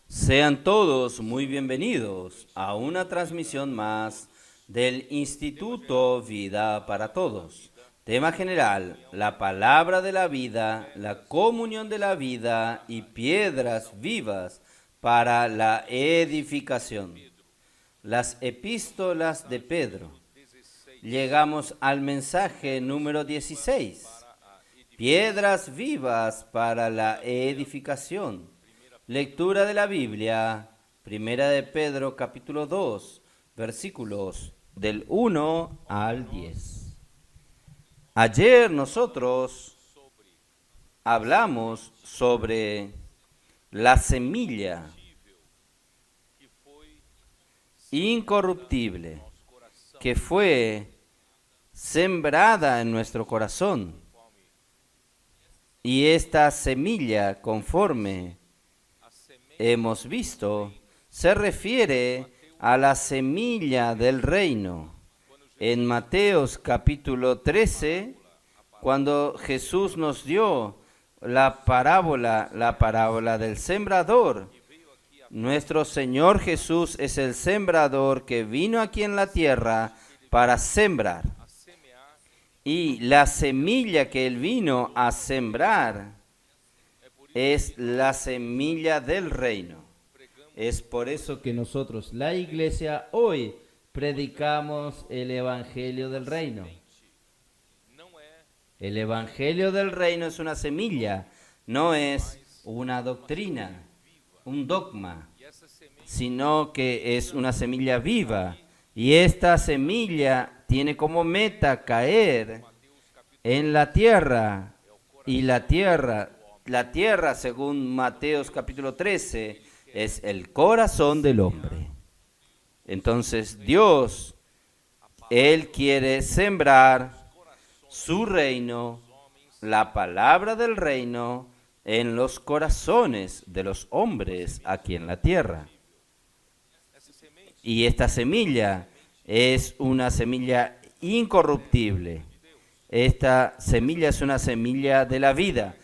Sean todos muy bienvenidos a una transmisión más del Instituto Vida para Todos. Tema general: la palabra de la vida, la comunión de la vida y piedras vivas para la edificación. Las epístolas de Pedro. Llegamos al mensaje número 16. Piedras vivas para la edificación. Lectura de la Biblia, Primera de Pedro, capítulo 2, versículos del 1 al 10. Ayer nosotros hablamos sobre la semilla incorruptible que fue sembrada en nuestro corazón. Y esta semilla, conforme hemos visto, se refiere a la semilla del reino. En Mateos capítulo 13, cuando Jesús nos dio la parábola del sembrador, nuestro Señor Jesús es el sembrador que vino aquí en la tierra para sembrar. Y la semilla que Él vino a sembrar es la semilla del reino. Es por eso que nosotros, la iglesia, hoy predicamos el evangelio del reino. El evangelio del reino es una semilla, no es una doctrina, un dogma, sino que es una semilla viva. Y esta semilla tiene como meta caer en la tierra, y la tierra, según Mateos capítulo 13, es el corazón del hombre. Entonces Dios, Él quiere sembrar su reino, la palabra del reino, en los corazones de los hombres aquí en la tierra. Y esta semilla es una semilla incorruptible. Esta semilla es una semilla de la vida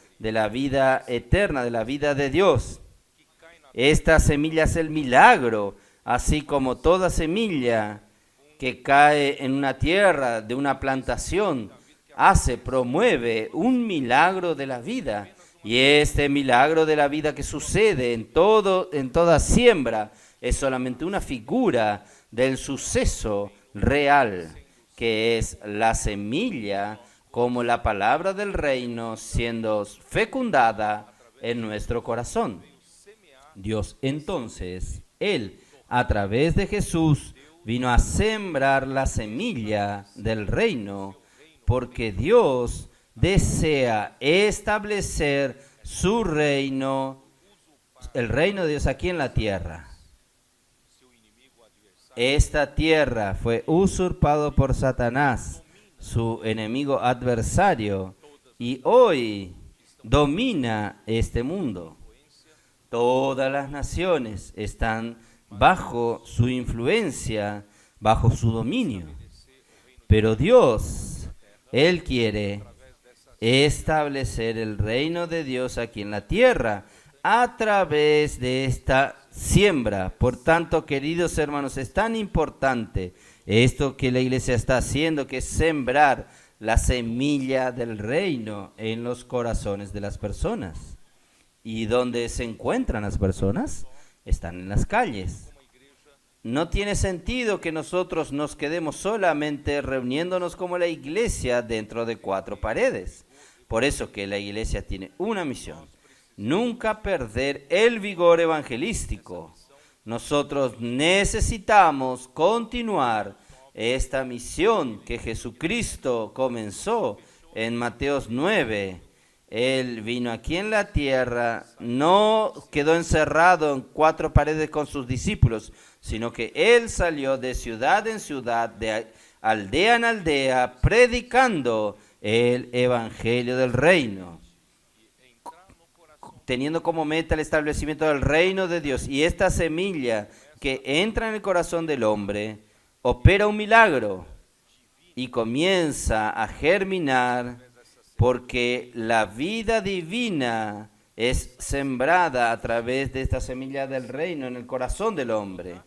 eterna, de la vida de Dios. Esta semilla es el milagro, así como toda semilla que cae en una tierra de una plantación promueve un milagro de la vida. Y este milagro de la vida que sucede en toda siembra es solamente una figura del suceso real, que es la semilla, como la palabra del reino siendo fecundada en nuestro corazón. Dios entonces, Él, a través de Jesús, vino a sembrar la semilla del reino, porque Dios desea establecer su reino, el reino de Dios aquí en la tierra. Esta tierra fue usurpada por Satanás, su enemigo adversario, y hoy domina este mundo. Todas las naciones están bajo su influencia, bajo su dominio. Pero Dios, Él quiere establecer el reino de Dios aquí en la tierra a través de esta siembra. Por tanto, queridos hermanos, es tan importante esto que la iglesia está haciendo, que es sembrar la semilla del reino en los corazones de las personas. ¿Y dónde se encuentran las personas? Están en las calles. No tiene sentido que nosotros nos quedemos solamente reuniéndonos como la iglesia dentro de 4 paredes. Por eso que la iglesia tiene una misión: nunca perder el vigor evangelístico. Nosotros necesitamos continuar esta misión que Jesucristo comenzó en Mateos 9. Él vino aquí en la tierra, no quedó encerrado en 4 paredes con sus discípulos, sino que Él salió de ciudad en ciudad, de aldea en aldea, predicando el evangelio del reino, teniendo como meta el establecimiento del reino de Dios. Y esta semilla que entra en el corazón del hombre opera un milagro y comienza a germinar, porque la vida divina es sembrada a través de esta semilla del reino en el corazón del hombre.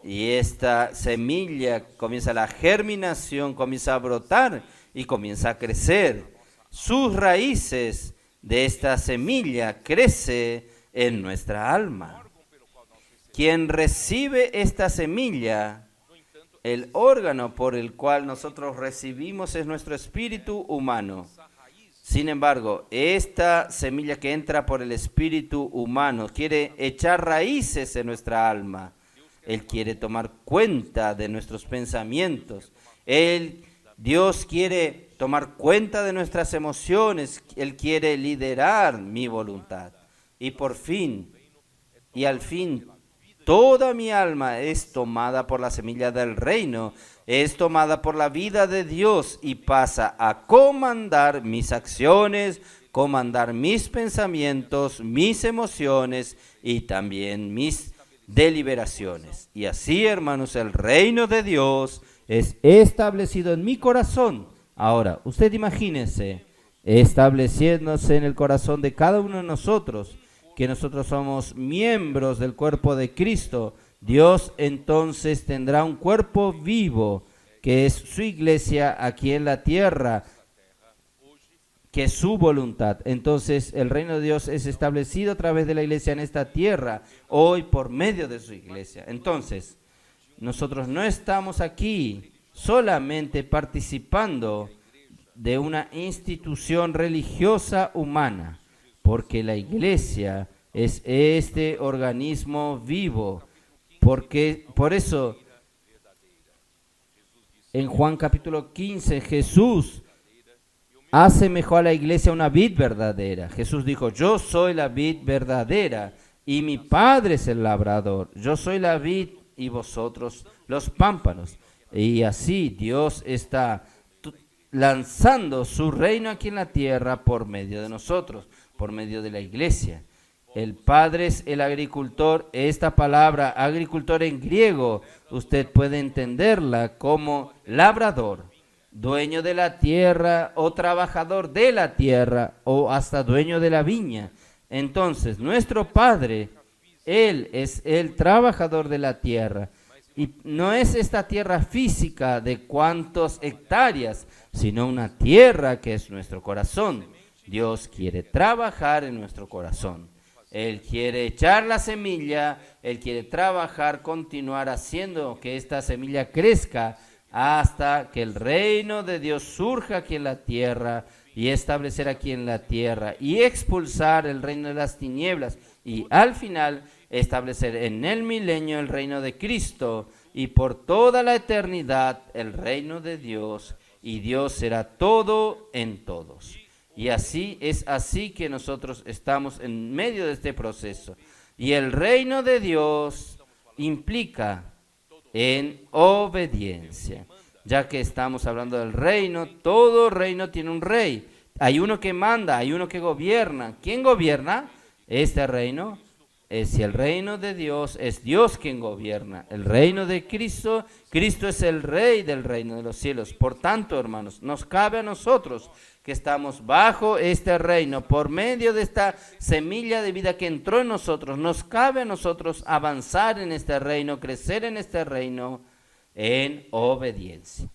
Y esta semilla comienza la germinación, comienza a brotar y comienza a crecer. Sus raíces de esta semilla crece en nuestra alma. Quien recibe esta semilla, el órgano por el cual nosotros recibimos es nuestro espíritu humano. Sin embargo, esta semilla que entra por el espíritu humano quiere echar raíces en nuestra alma. Él quiere tomar cuenta de nuestros pensamientos. Dios quiere tomar cuenta de nuestras emociones. Él quiere liderar mi voluntad. Y por fin, y al fin, toda mi alma es tomada por la semilla del reino, es tomada por la vida de Dios y pasa a comandar mis acciones, comandar mis pensamientos, mis emociones y también mis deliberaciones. Y así, hermanos, el reino de Dios es establecido en mi corazón. Ahora, usted imagínese estableciéndose en el corazón de cada uno de nosotros, que nosotros somos miembros del cuerpo de Cristo. Dios entonces tendrá un cuerpo vivo, que es su iglesia aquí en la tierra, que es su voluntad. Entonces el reino de Dios es establecido a través de la iglesia en esta tierra, hoy por medio de su iglesia. Entonces, nosotros no estamos aquí solamente participando de una institución religiosa humana, porque la iglesia es este organismo vivo. Por eso, en Juan capítulo 15, Jesús asemejó a la iglesia una vid verdadera. Jesús dijo: yo soy la vid verdadera y mi Padre es el labrador. Yo soy la vid y vosotros los pámpanos. Y así Dios está lanzando su reino aquí en la tierra por medio de nosotros, por medio de la iglesia. El Padre es el agricultor. Esta palabra agricultor en griego, usted puede entenderla como labrador, dueño de la tierra o trabajador de la tierra o hasta dueño de la viña. Entonces, nuestro Padre, Él es el trabajador de la tierra. Y no es esta tierra física de cuántas hectáreas, sino una tierra que es nuestro corazón. Dios quiere trabajar en nuestro corazón. Él quiere echar la semilla, Él quiere trabajar, continuar haciendo que esta semilla crezca hasta que el reino de Dios surja aquí en la tierra y establecer aquí en la tierra y expulsar el reino de las tinieblas y al final establecer en el milenio el reino de Cristo y por toda la eternidad el reino de Dios, y Dios será todo en todos. Y así es así que nosotros estamos en medio de este proceso. Y el reino de Dios implica en obediencia. Ya que estamos hablando del reino, todo reino tiene un rey. Hay uno que manda, hay uno que gobierna. ¿Quién gobierna este reino? Si el reino de Dios es Dios quien gobierna. El reino de Cristo, Cristo es el rey del reino de los cielos. Por tanto, hermanos, nos cabe a nosotros que estamos bajo este reino, por medio de esta semilla de vida que entró en nosotros, nos cabe a nosotros avanzar en este reino, crecer en este reino en obediencia.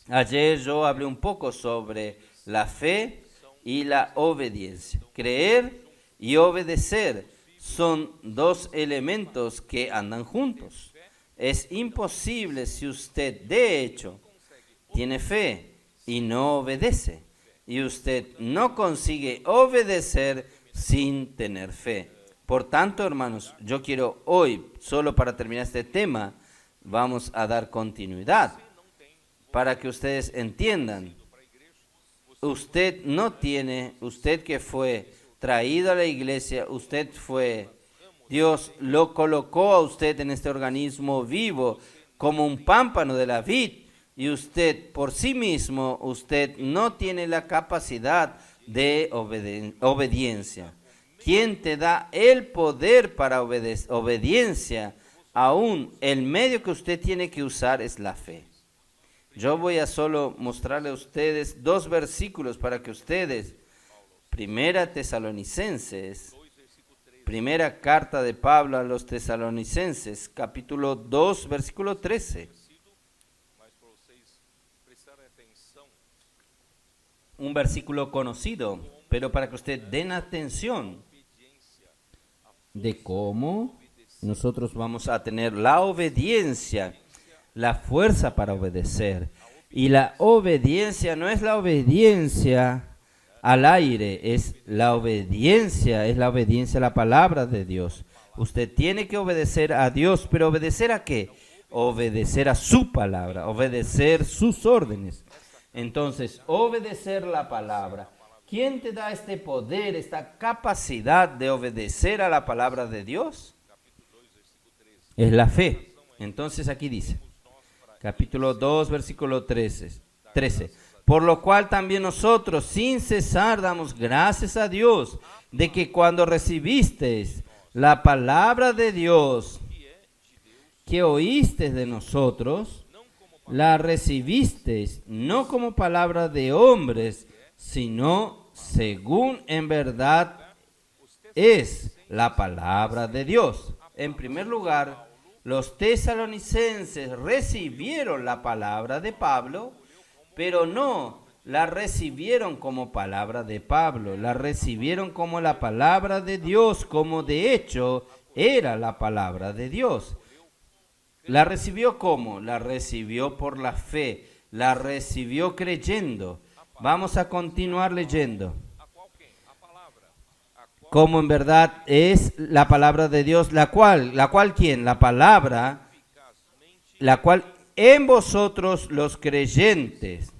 Ayer yo hablé un poco sobre la fe y la obediencia. Creer y obedecer son dos elementos que andan juntos. Es imposible si usted, de hecho, tiene fe y no obedece. Y usted no consigue obedecer sin tener fe. Por tanto, hermanos, yo quiero hoy, solo para terminar este tema, vamos a dar continuidad para que ustedes entiendan. Usted no tiene, usted que fue traído a la iglesia, Dios lo colocó a usted en este organismo vivo como un pámpano de la vid. y usted por sí mismo, usted no tiene la capacidad de obediencia. ¿Quién te da el poder para obediencia? Aún el medio que usted tiene que usar es la fe. Yo voy a solo mostrarle a ustedes 2 versículos para que ustedes, Primera Tesalonicenses, primera carta de Pablo a los Tesalonicenses, capítulo 2, versículo 13. Un versículo conocido, pero para que usted den atención de cómo nosotros vamos a tener la obediencia, la fuerza para obedecer. Y la obediencia no es la obediencia al aire, es la obediencia a la palabra de Dios. Usted tiene que obedecer a Dios, pero ¿obedecer a qué? Obedecer a su palabra, obedecer sus órdenes. Entonces, obedecer la palabra. ¿Quién te da este poder, esta capacidad de obedecer a la palabra de Dios? Es la fe. Entonces aquí dice, capítulo 2, versículo 13. Por lo cual también nosotros sin cesar damos gracias a Dios de que cuando recibisteis la palabra de Dios que oísteis de nosotros, la recibisteis no como palabra de hombres, sino según en verdad es la palabra de Dios. En primer lugar, los tesalonicenses recibieron la palabra de Pablo, pero no la recibieron como palabra de Pablo, la recibieron como la palabra de Dios, como de hecho era la palabra de Dios. ¿La recibió cómo? La recibió por la fe, la recibió creyendo. Vamos a continuar leyendo. Como en verdad es la palabra de Dios, la cual ¿quién? La palabra, la cual en vosotros los creyentes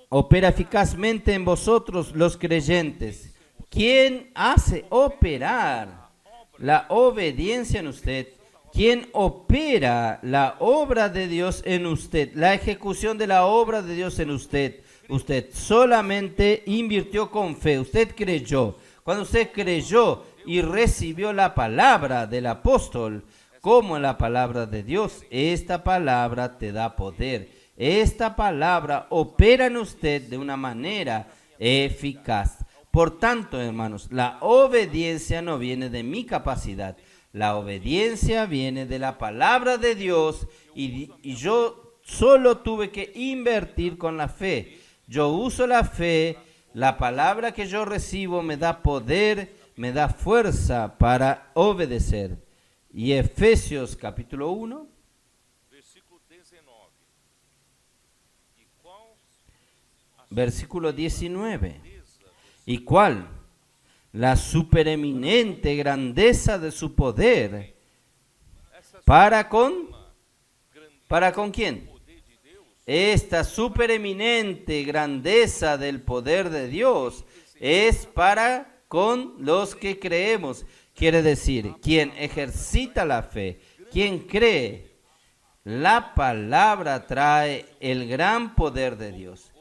opera eficazmente en vosotros los creyentes. ¿Quién hace operar la obediencia en usted? ¿Quién opera la obra de Dios en usted? La ejecución de la obra de Dios en usted. Usted solamente invirtió con fe, usted creyó. Cuando usted creyó y recibió la palabra del apóstol como la palabra de Dios, esta palabra te da poder. Esta palabra opera en usted de una manera eficaz. Por tanto, hermanos, la obediencia no viene de mi capacidad. La obediencia viene de la palabra de Dios y yo solo tuve que invertir con la fe. Yo uso la fe, la palabra que yo recibo me da poder, me da fuerza para obedecer. Y Efesios capítulo 1, versículo 19. ¿Y cuál? La supereminente grandeza de su poder. ¿Para con quién? Esta supereminente grandeza del poder de Dios es para con los que creemos. Quiere decir, quien ejercita la fe, quien cree, la palabra trae el gran poder de Dios,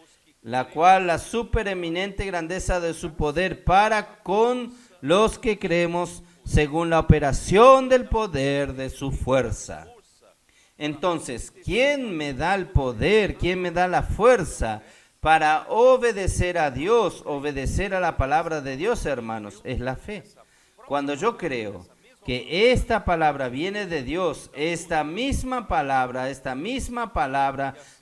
la cual la supereminente grandeza de su poder para con los que creemos según la operación del poder de su fuerza. Entonces, ¿quién me da el poder? ¿Quién me da la fuerza para obedecer a Dios, obedecer a la palabra de Dios, hermanos? Es la fe. Cuando yo creo que esta palabra viene de Dios, esta misma palabra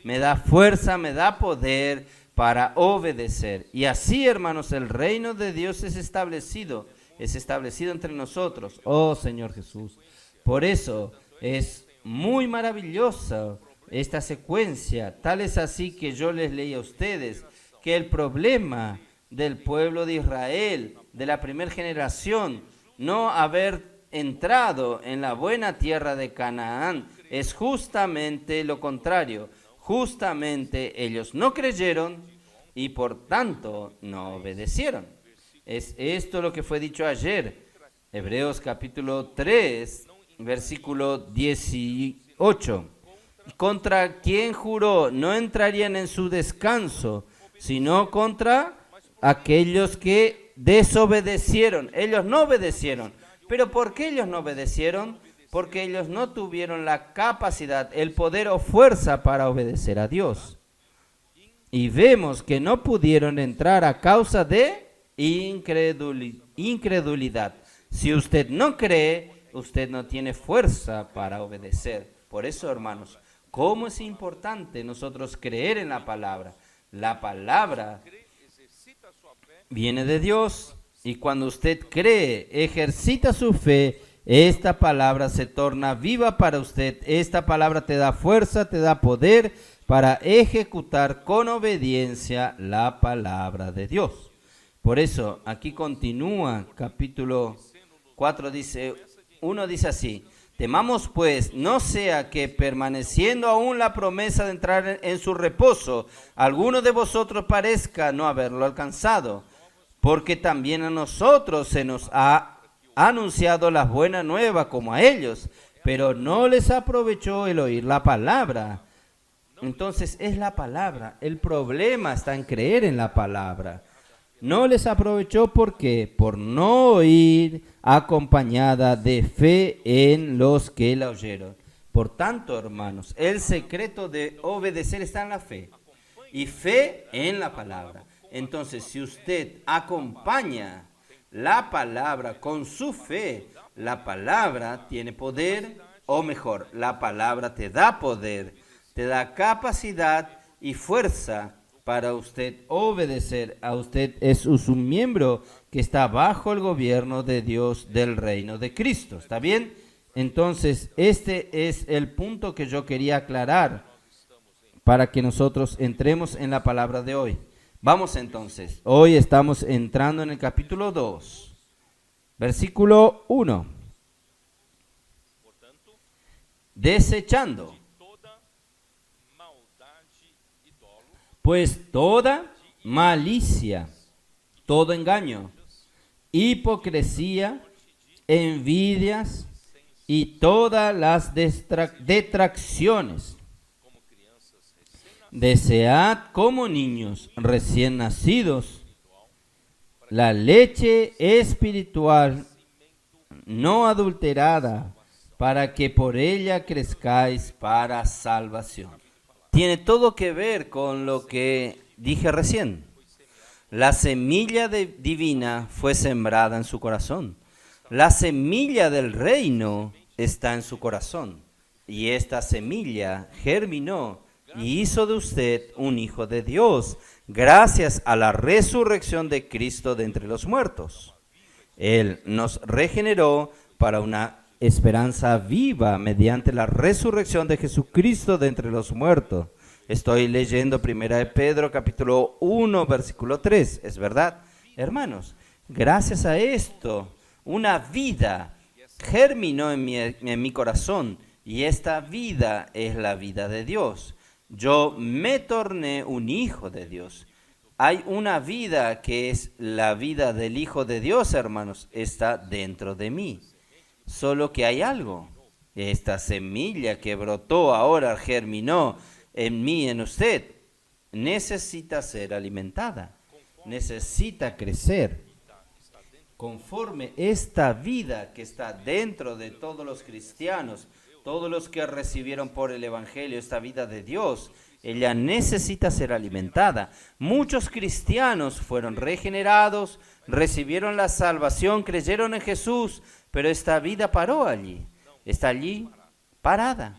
me da fuerza, me da poder para obedecer. Y así, hermanos, el reino de Dios es establecido entre nosotros. Oh, Señor Jesús. Por eso es muy maravillosa esta secuencia. Tal es así que yo les leí a ustedes que el problema del pueblo de Israel, de la primera generación, no haber entrado en la buena tierra de Canaán, es justamente lo contrario. Justamente ellos no creyeron y por tanto no obedecieron. Es esto lo que fue dicho ayer. Hebreos capítulo 3, versículo 18 8. Contra quien juró no entrarían en su descanso, sino contra aquellos que desobedecieron. Ellos no obedecieron. ¿Pero por qué ellos no obedecieron? Porque ellos no tuvieron la capacidad, el poder o fuerza para obedecer a Dios. Y vemos que no pudieron entrar a causa de incredulidad. Si usted no cree, usted no tiene fuerza para obedecer. Por eso, hermanos, ¿cómo es importante nosotros creer en la palabra? La palabra viene de Dios y cuando usted cree, ejercita su fe, esta palabra se torna viva para usted. Esta palabra te da fuerza, te da poder para ejecutar con obediencia la palabra de Dios. Por eso, aquí continúa, capítulo 4, uno dice así: temamos pues, no sea que permaneciendo aún la promesa de entrar en su reposo, alguno de vosotros parezca no haberlo alcanzado, porque también a nosotros se nos ha anunciado la buena nueva como a ellos, pero no les aprovechó el oír la palabra. Entonces es la palabra, el problema está en creer en la palabra. No les aprovechó, ¿por qué? Por no oír acompañada de fe en los que la oyeron. Por tanto, hermanos, el secreto de obedecer está en la fe y fe en la palabra. Entonces, si usted acompaña la palabra con su fe, la palabra tiene poder, o mejor, la palabra te da poder, te da capacidad y fuerza para usted obedecer. A usted es un miembro que está bajo el gobierno de Dios del reino de Cristo. ¿Está bien? Entonces, este es el punto que yo quería aclarar para que nosotros entremos en la palabra de hoy. Vamos entonces, hoy estamos entrando en el capítulo 2, versículo 1. Desechando pues toda malicia, todo engaño, hipocresía, envidias y todas las detracciones. Desead como niños recién nacidos la leche espiritual no adulterada, para que por ella crezcáis para salvación. Tiene todo que ver con lo que dije recién. La semilla divina fue sembrada en su corazón. La semilla del reino está en su corazón. Y esta semilla germinó y hizo de usted un hijo de Dios, gracias a la resurrección de Cristo de entre los muertos. Él nos regeneró para una esperanza viva mediante la resurrección de Jesucristo de entre los muertos. Estoy leyendo 1 de Pedro, capítulo 1, versículo 3. ¿Es verdad? Hermanos, gracias a esto, una vida germinó en mi corazón, y esta vida es la vida de Dios. Yo me torné un hijo de Dios. Hay una vida que es la vida del Hijo de Dios, hermanos, está dentro de mí. Solo que hay algo. Esta semilla que brotó ahora, germinó en mí, en usted, necesita ser alimentada, necesita crecer. Conforme esta vida que está dentro de todos los cristianos, todos los que recibieron por el Evangelio esta vida de Dios, ella necesita ser alimentada. Muchos cristianos fueron regenerados, recibieron la salvación, creyeron en Jesús, pero esta vida paró allí. Está allí parada.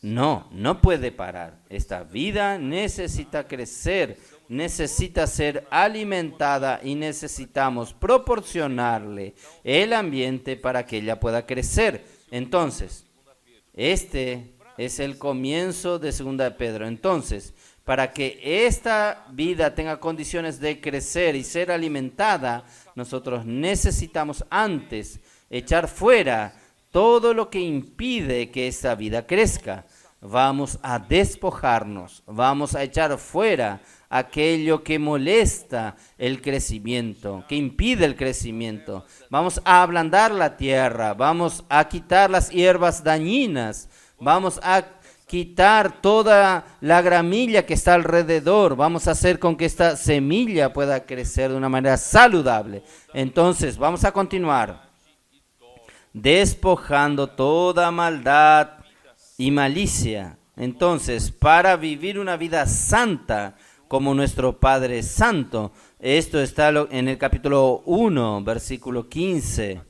No puede parar. Esta vida necesita crecer, necesita ser alimentada y necesitamos proporcionarle el ambiente para que ella pueda crecer. Entonces, este es el comienzo de 2 de Pedro. Entonces, para que esta vida tenga condiciones de crecer y ser alimentada, nosotros necesitamos antes echar fuera todo lo que impide que esta vida crezca. Vamos a despojarnos, vamos a echar fuera aquello que molesta el crecimiento, que impide el crecimiento. Vamos a ablandar la tierra, vamos a quitar las hierbas dañinas, Vamos a quitar toda la gramilla que está alrededor. Vamos a hacer con que esta semilla pueda crecer de una manera saludable. Entonces, vamos a continuar. Despojando toda maldad y malicia. Entonces, para vivir una vida santa como nuestro Padre Santo, esto está en el capítulo 1, versículo 15.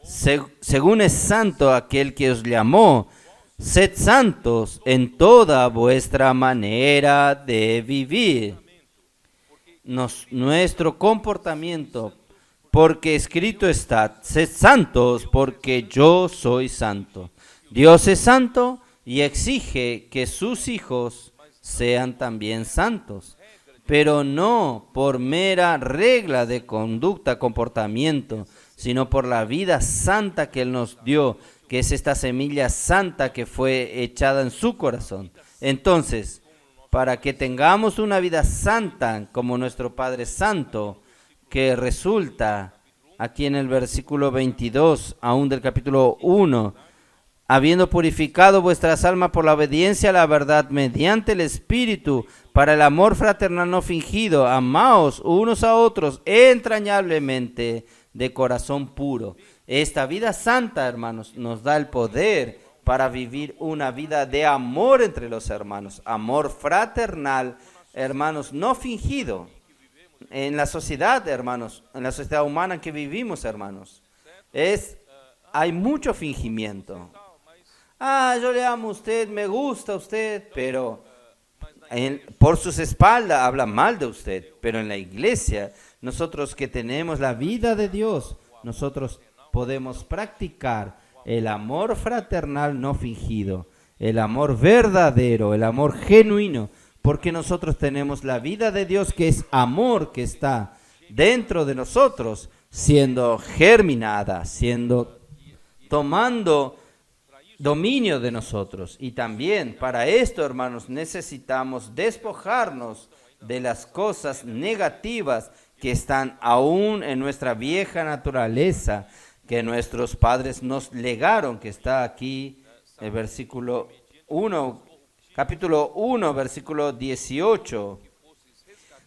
Según es santo aquel que os llamó, sed santos en toda vuestra manera de vivir. Nuestro comportamiento, porque escrito está, sed santos porque yo soy santo. Dios es santo y exige que sus hijos sean también santos, pero no por mera regla de conducta, comportamiento, sino por la vida santa que Él nos dio, que es esta semilla santa que fue echada en su corazón. Entonces, para que tengamos una vida santa como nuestro Padre Santo, que resulta aquí en el versículo 22, aún del capítulo 1, habiendo purificado vuestras almas por la obediencia a la verdad mediante el Espíritu, para el amor fraternal no fingido, amaos unos a otros entrañablemente de corazón puro. Esta vida santa, hermanos, nos da el poder para vivir una vida de amor entre los hermanos, amor fraternal, hermanos, no fingido. En la sociedad, hermanos, en la sociedad humana en que vivimos, hermanos, hay mucho fingimiento. Yo le amo a usted, me gusta a usted, pero por sus espaldas habla mal de usted. Pero en la iglesia, nosotros que tenemos la vida de Dios, nosotros podemos practicar el amor fraternal no fingido, el amor verdadero, el amor genuino, porque nosotros tenemos la vida de Dios, que es amor, que está dentro de nosotros, siendo germinada, tomando dominio de nosotros. Y también para esto, hermanos, necesitamos despojarnos de las cosas negativas que están aún en nuestra vieja naturaleza, que nuestros padres nos legaron, que está aquí el versículo 1, capítulo 1, versículo 18.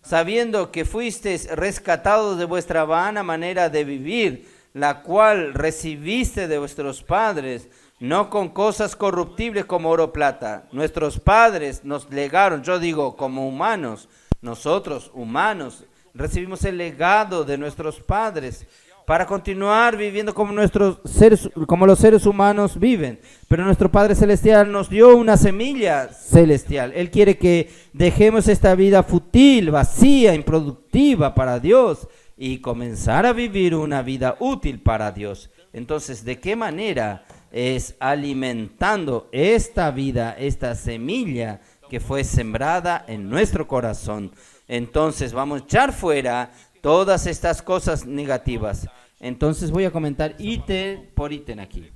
Sabiendo que fuisteis rescatados de vuestra vana manera de vivir, la cual recibiste de vuestros padres, no con cosas corruptibles como oro o plata. Nuestros padres nos legaron, yo digo como humanos, nosotros humanos, recibimos el legado de nuestros padres para continuar viviendo como los seres humanos viven. Pero nuestro Padre Celestial nos dio una semilla celestial. Él quiere que dejemos esta vida fútil, vacía, improductiva para Dios y comenzar a vivir una vida útil para Dios. Entonces, ¿de qué manera? Es alimentando esta vida, esta semilla que fue sembrada en nuestro corazón. Entonces vamos a echar fuera todas estas cosas negativas. Entonces voy a comentar ítem por ítem aquí.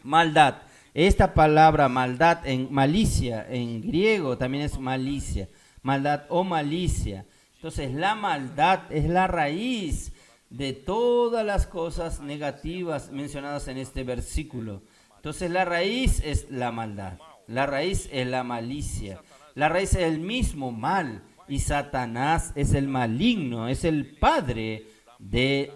Maldad. Esta palabra maldad, en malicia, en griego también es malicia. Maldad o malicia. Entonces la maldad es la raíz de todas las cosas negativas mencionadas en este versículo. Entonces la raíz es la maldad, la raíz es la malicia, la raíz es el mismo mal, y Satanás es el maligno, es el padre de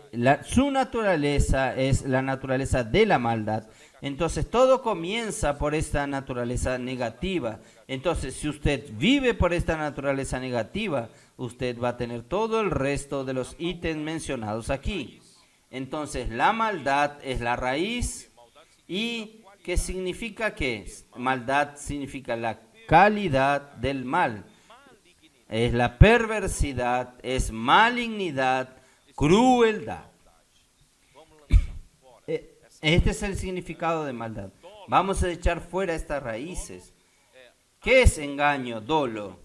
su naturaleza, es la naturaleza de la maldad. Entonces todo comienza por esta naturaleza negativa. Entonces si usted vive por esta naturaleza negativa, usted va a tener todo el resto de los ítems mencionados aquí. Entonces la maldad es la raíz. ¿Y qué significa qué? Maldad significa la calidad del mal. Es la perversidad, es malignidad, crueldad. Este es el significado de maldad. Vamos a echar fuera estas raíces. ¿Qué es engaño? Dolo.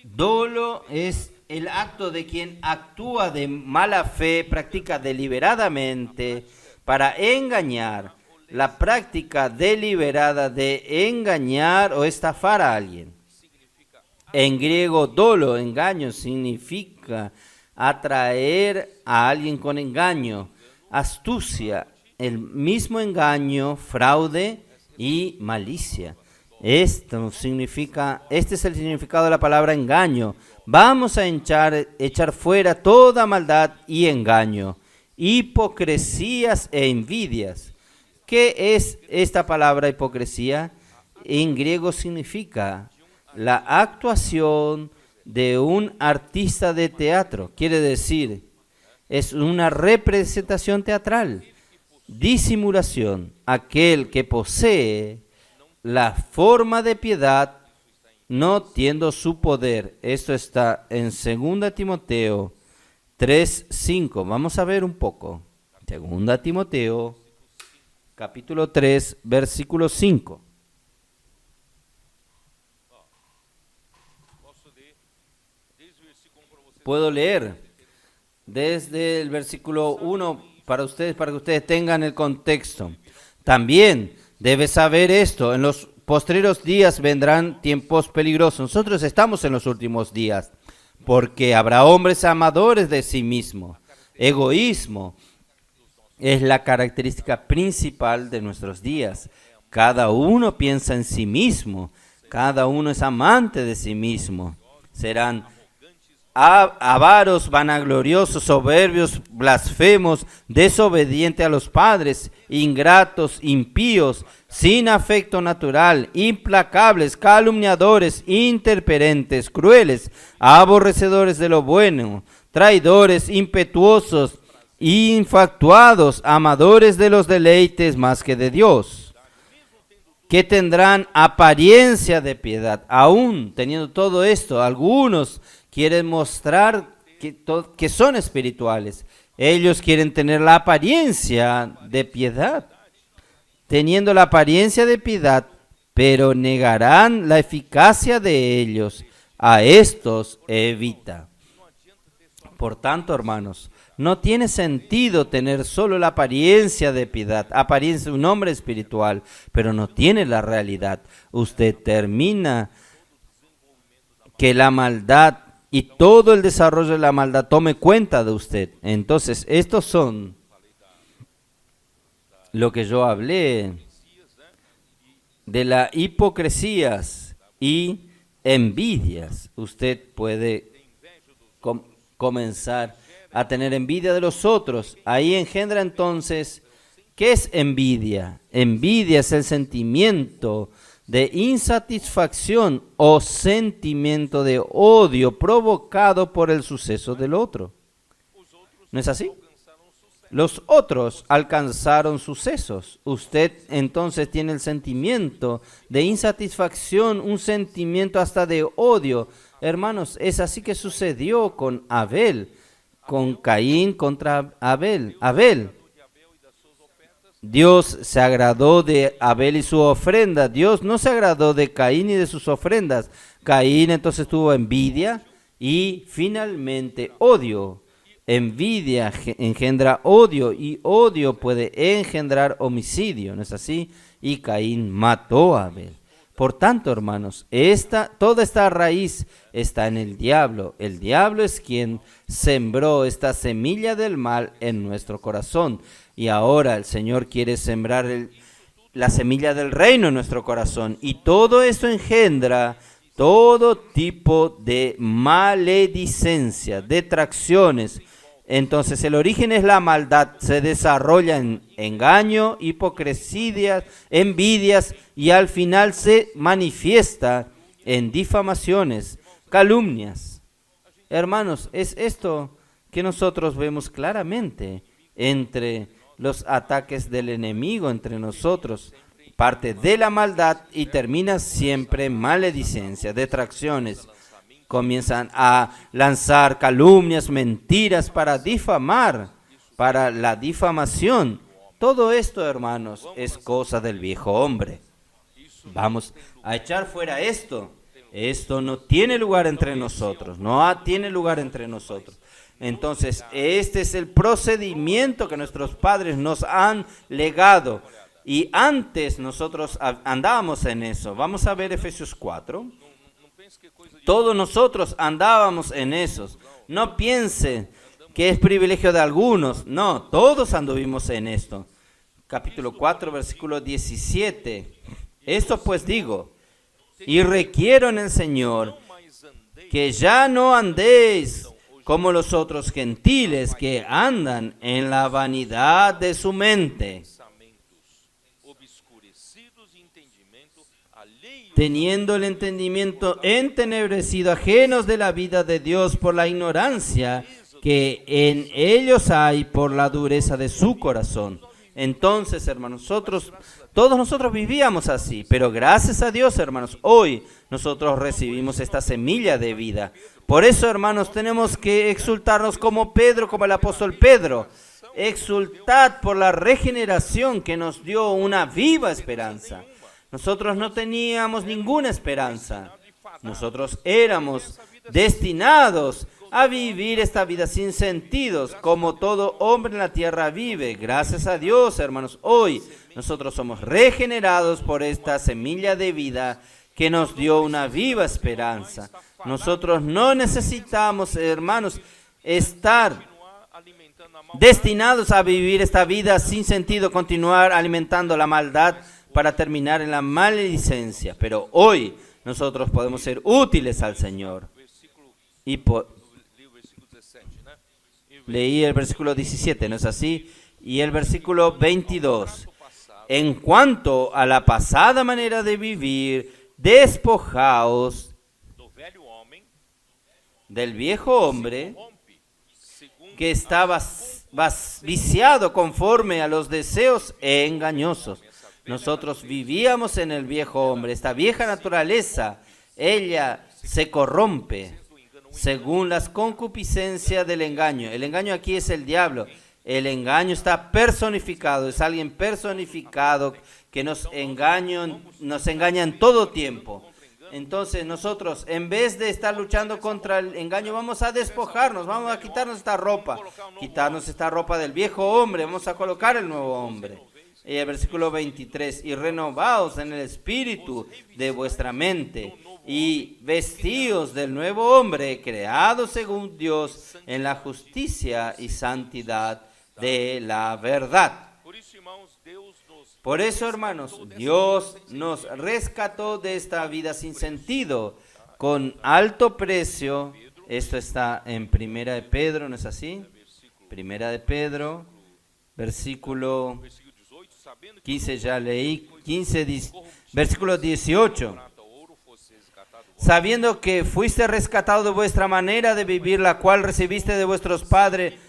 Dolo es el acto de quien actúa de mala fe, practica deliberadamente para engañar. La práctica deliberada de engañar o estafar a alguien. En griego, dolo, engaño, significa atraer a alguien con engaño, astucia, el mismo engaño, fraude y malicia. Este es el significado de la palabra engaño. Vamos a echar fuera toda maldad y engaño, hipocresías e envidias. ¿Qué es esta palabra hipocresía? En griego significa la actuación de un artista de teatro. Quiere decir, es una representación teatral. Disimulación, aquel que posee la forma de piedad, no teniendo su poder. Esto está en 2 Timoteo 3:5. Vamos a ver un poco. 2 Timoteo, capítulo 3, versículo 5. Puedo leer desde el versículo 1 para que ustedes tengan el contexto. También debes saber esto, en los postreros días vendrán tiempos peligrosos. Nosotros estamos en los últimos días, porque habrá hombres amadores de sí mismos. Egoísmo es la característica principal de nuestros días. Cada uno piensa en sí mismo, cada uno es amante de sí mismo. Serán avaros, vanagloriosos, soberbios, blasfemos, desobedientes a los padres, ingratos, impíos, sin afecto natural, implacables, calumniadores, interperentes, crueles, aborrecedores de lo bueno, traidores, impetuosos, infatuados, amadores de los deleites más que de Dios, que tendrán apariencia de piedad. Aún teniendo todo esto, algunos quieren mostrar que son espirituales. Ellos quieren tener la apariencia de piedad, teniendo la apariencia de piedad, pero negarán la eficacia de ellos. A estos evita. Por tanto, hermanos, no tiene sentido tener solo la apariencia de piedad, apariencia de un hombre espiritual, pero no tiene la realidad. Usted termina que la maldad y todo el desarrollo de la maldad tome cuenta de usted. Entonces, estos son lo que yo hablé de las hipocresías y envidias. Usted puede comenzar a tener envidia de los otros. Ahí engendra entonces, ¿qué es envidia? Envidia es el sentimiento de insatisfacción o sentimiento de odio provocado por el suceso del otro. ¿No es así? Los otros alcanzaron sucesos. Usted entonces tiene el sentimiento de insatisfacción, un sentimiento hasta de odio. Hermanos, es así que sucedió con Abel, con Caín contra Abel. Dios se agradó de Abel y su ofrenda. Dios no se agradó de Caín y de sus ofrendas. Caín entonces tuvo envidia y finalmente odio. Envidia engendra odio y odio puede engendrar homicidio, ¿no es así? Y Caín mató a Abel. Por tanto, hermanos, toda esta raíz está en el diablo. El diablo es quien sembró esta semilla del mal en nuestro corazón. Y ahora el Señor quiere sembrar la semilla del reino en nuestro corazón. Y todo esto engendra todo tipo de maledicencia, detracciones. Entonces el origen es la maldad, se desarrolla en engaño, hipocresías, envidias y al final se manifiesta en difamaciones, calumnias. Hermanos, es esto que nosotros vemos claramente entre los ataques del enemigo entre nosotros. Parte de la maldad y termina siempre maledicencia, detracciones. Comienzan a lanzar calumnias, mentiras para difamar, para la difamación. Todo esto, hermanos, es cosa del viejo hombre. Vamos a echar fuera esto. Esto no tiene lugar entre nosotros, tiene lugar entre nosotros. Entonces, este es el procedimiento que nuestros padres nos han legado. Y antes nosotros andábamos en eso. Vamos a ver Efesios 4. Todos nosotros andábamos en esos. No piensen que es privilegio de algunos. No, todos anduvimos en esto. capítulo 4, versículo 17. Esto pues digo, y requiero en el Señor que ya no andéis como los otros gentiles que andan en la vanidad de su mente, teniendo el entendimiento entenebrecido, ajenos de la vida de Dios por la ignorancia que en ellos hay por la dureza de su corazón. Entonces, hermanos, todos nosotros vivíamos así, pero gracias a Dios, hermanos, hoy nosotros recibimos esta semilla de vida. Por eso, hermanos, tenemos que exultarnos como Pedro, como el apóstol Pedro. Exultad por la regeneración que nos dio una viva esperanza. Nosotros no teníamos ninguna esperanza. Nosotros éramos destinados a vivir esta vida sin sentidos, como todo hombre en la tierra vive. Gracias a Dios, hermanos, hoy nosotros somos regenerados por esta semilla de vida que nos dio una viva esperanza. Nosotros no necesitamos, hermanos, estar destinados a vivir esta vida sin sentido, continuar alimentando la maldad para terminar en la maledicencia. Pero hoy nosotros podemos ser útiles al Señor. Y leí el versículo 17, ¿no es así? Y el versículo 22. En cuanto a la pasada manera de vivir, despojaos del viejo hombre que estaba viciado conforme a los deseos engañosos. Nosotros vivíamos en el viejo hombre, esta vieja naturaleza, ella se corrompe según las concupiscencias del engaño. El engaño aquí es el diablo. El engaño está personificado, es alguien personificado que nos engaña en todo tiempo. Entonces nosotros, en vez de estar luchando contra el engaño, vamos a despojarnos, vamos a quitarnos esta ropa del viejo hombre, vamos a colocar el nuevo hombre. Y el versículo 23, y renovaos en el espíritu de vuestra mente, y vestíos del nuevo hombre, creado según Dios en la justicia y santidad de la verdad. Por eso, hermanos, Dios nos rescató de esta vida sin sentido, con alto precio. Esto está en Primera de Pedro, ¿no es así? Primera de Pedro, versículo 15, ya leí, versículo 18. Sabiendo que fuiste rescatado de vuestra manera de vivir, la cual recibiste de vuestros padres,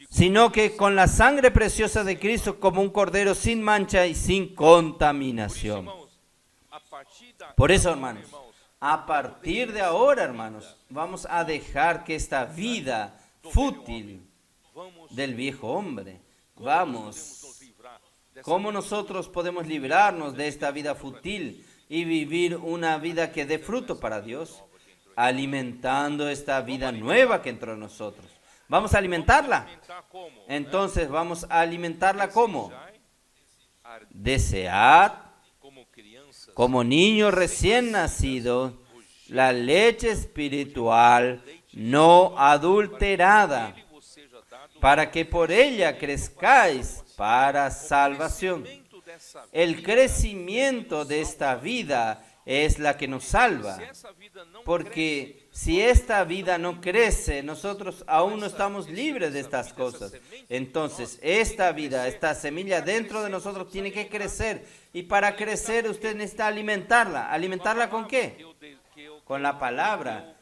sino que con la sangre preciosa de Cristo, como un cordero sin mancha y sin contaminación. Por eso, hermanos, a partir de ahora, hermanos, vamos a dejar que esta vida fútil del viejo hombre, ¿cómo nosotros podemos librarnos de esta vida fútil y vivir una vida que dé fruto para Dios? Alimentando esta vida nueva que entró en nosotros. ¿Vamos a alimentarla? Entonces, ¿vamos a alimentarla cómo? Desead, como niño recién nacido, la leche espiritual no adulterada, para que por ella crezcáis para salvación. El crecimiento de esta vida es la que nos salva, porque si esta vida no crece, nosotros aún no estamos libres de estas cosas. Entonces, esta vida, esta semilla dentro de nosotros tiene que crecer, y para crecer usted necesita alimentarla. ¿Alimentarla con qué? Con la palabra,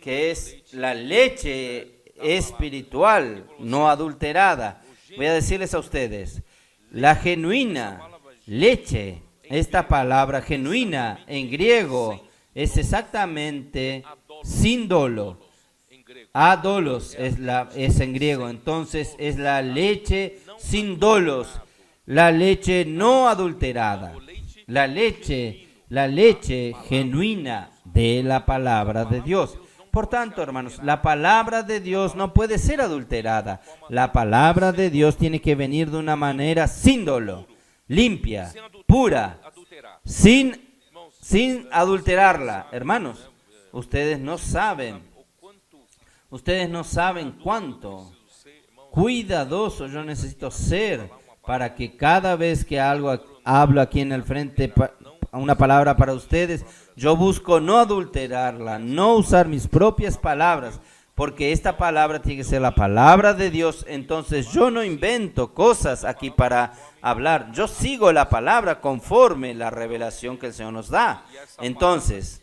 que es la leche espiritual, no adulterada. Voy a decirles a ustedes, la genuina leche, esta palabra genuina en griego es exactamente sin dolo. Adolos es en griego, entonces es la leche sin dolos, la leche no adulterada, la leche genuina de la palabra de Dios. Por tanto, hermanos, la palabra de Dios no puede ser adulterada. La palabra de Dios tiene que venir de una manera sin dolo, limpia, pura, sin adulterarla. Hermanos, ustedes no saben cuánto cuidadoso yo necesito ser para que cada vez que hablo aquí en el frente una palabra para ustedes, yo busco no adulterarla, no usar mis propias palabras, porque esta palabra tiene que ser la palabra de Dios. Entonces yo no invento cosas aquí para hablar, yo sigo la palabra conforme la revelación que el Señor nos da. Entonces,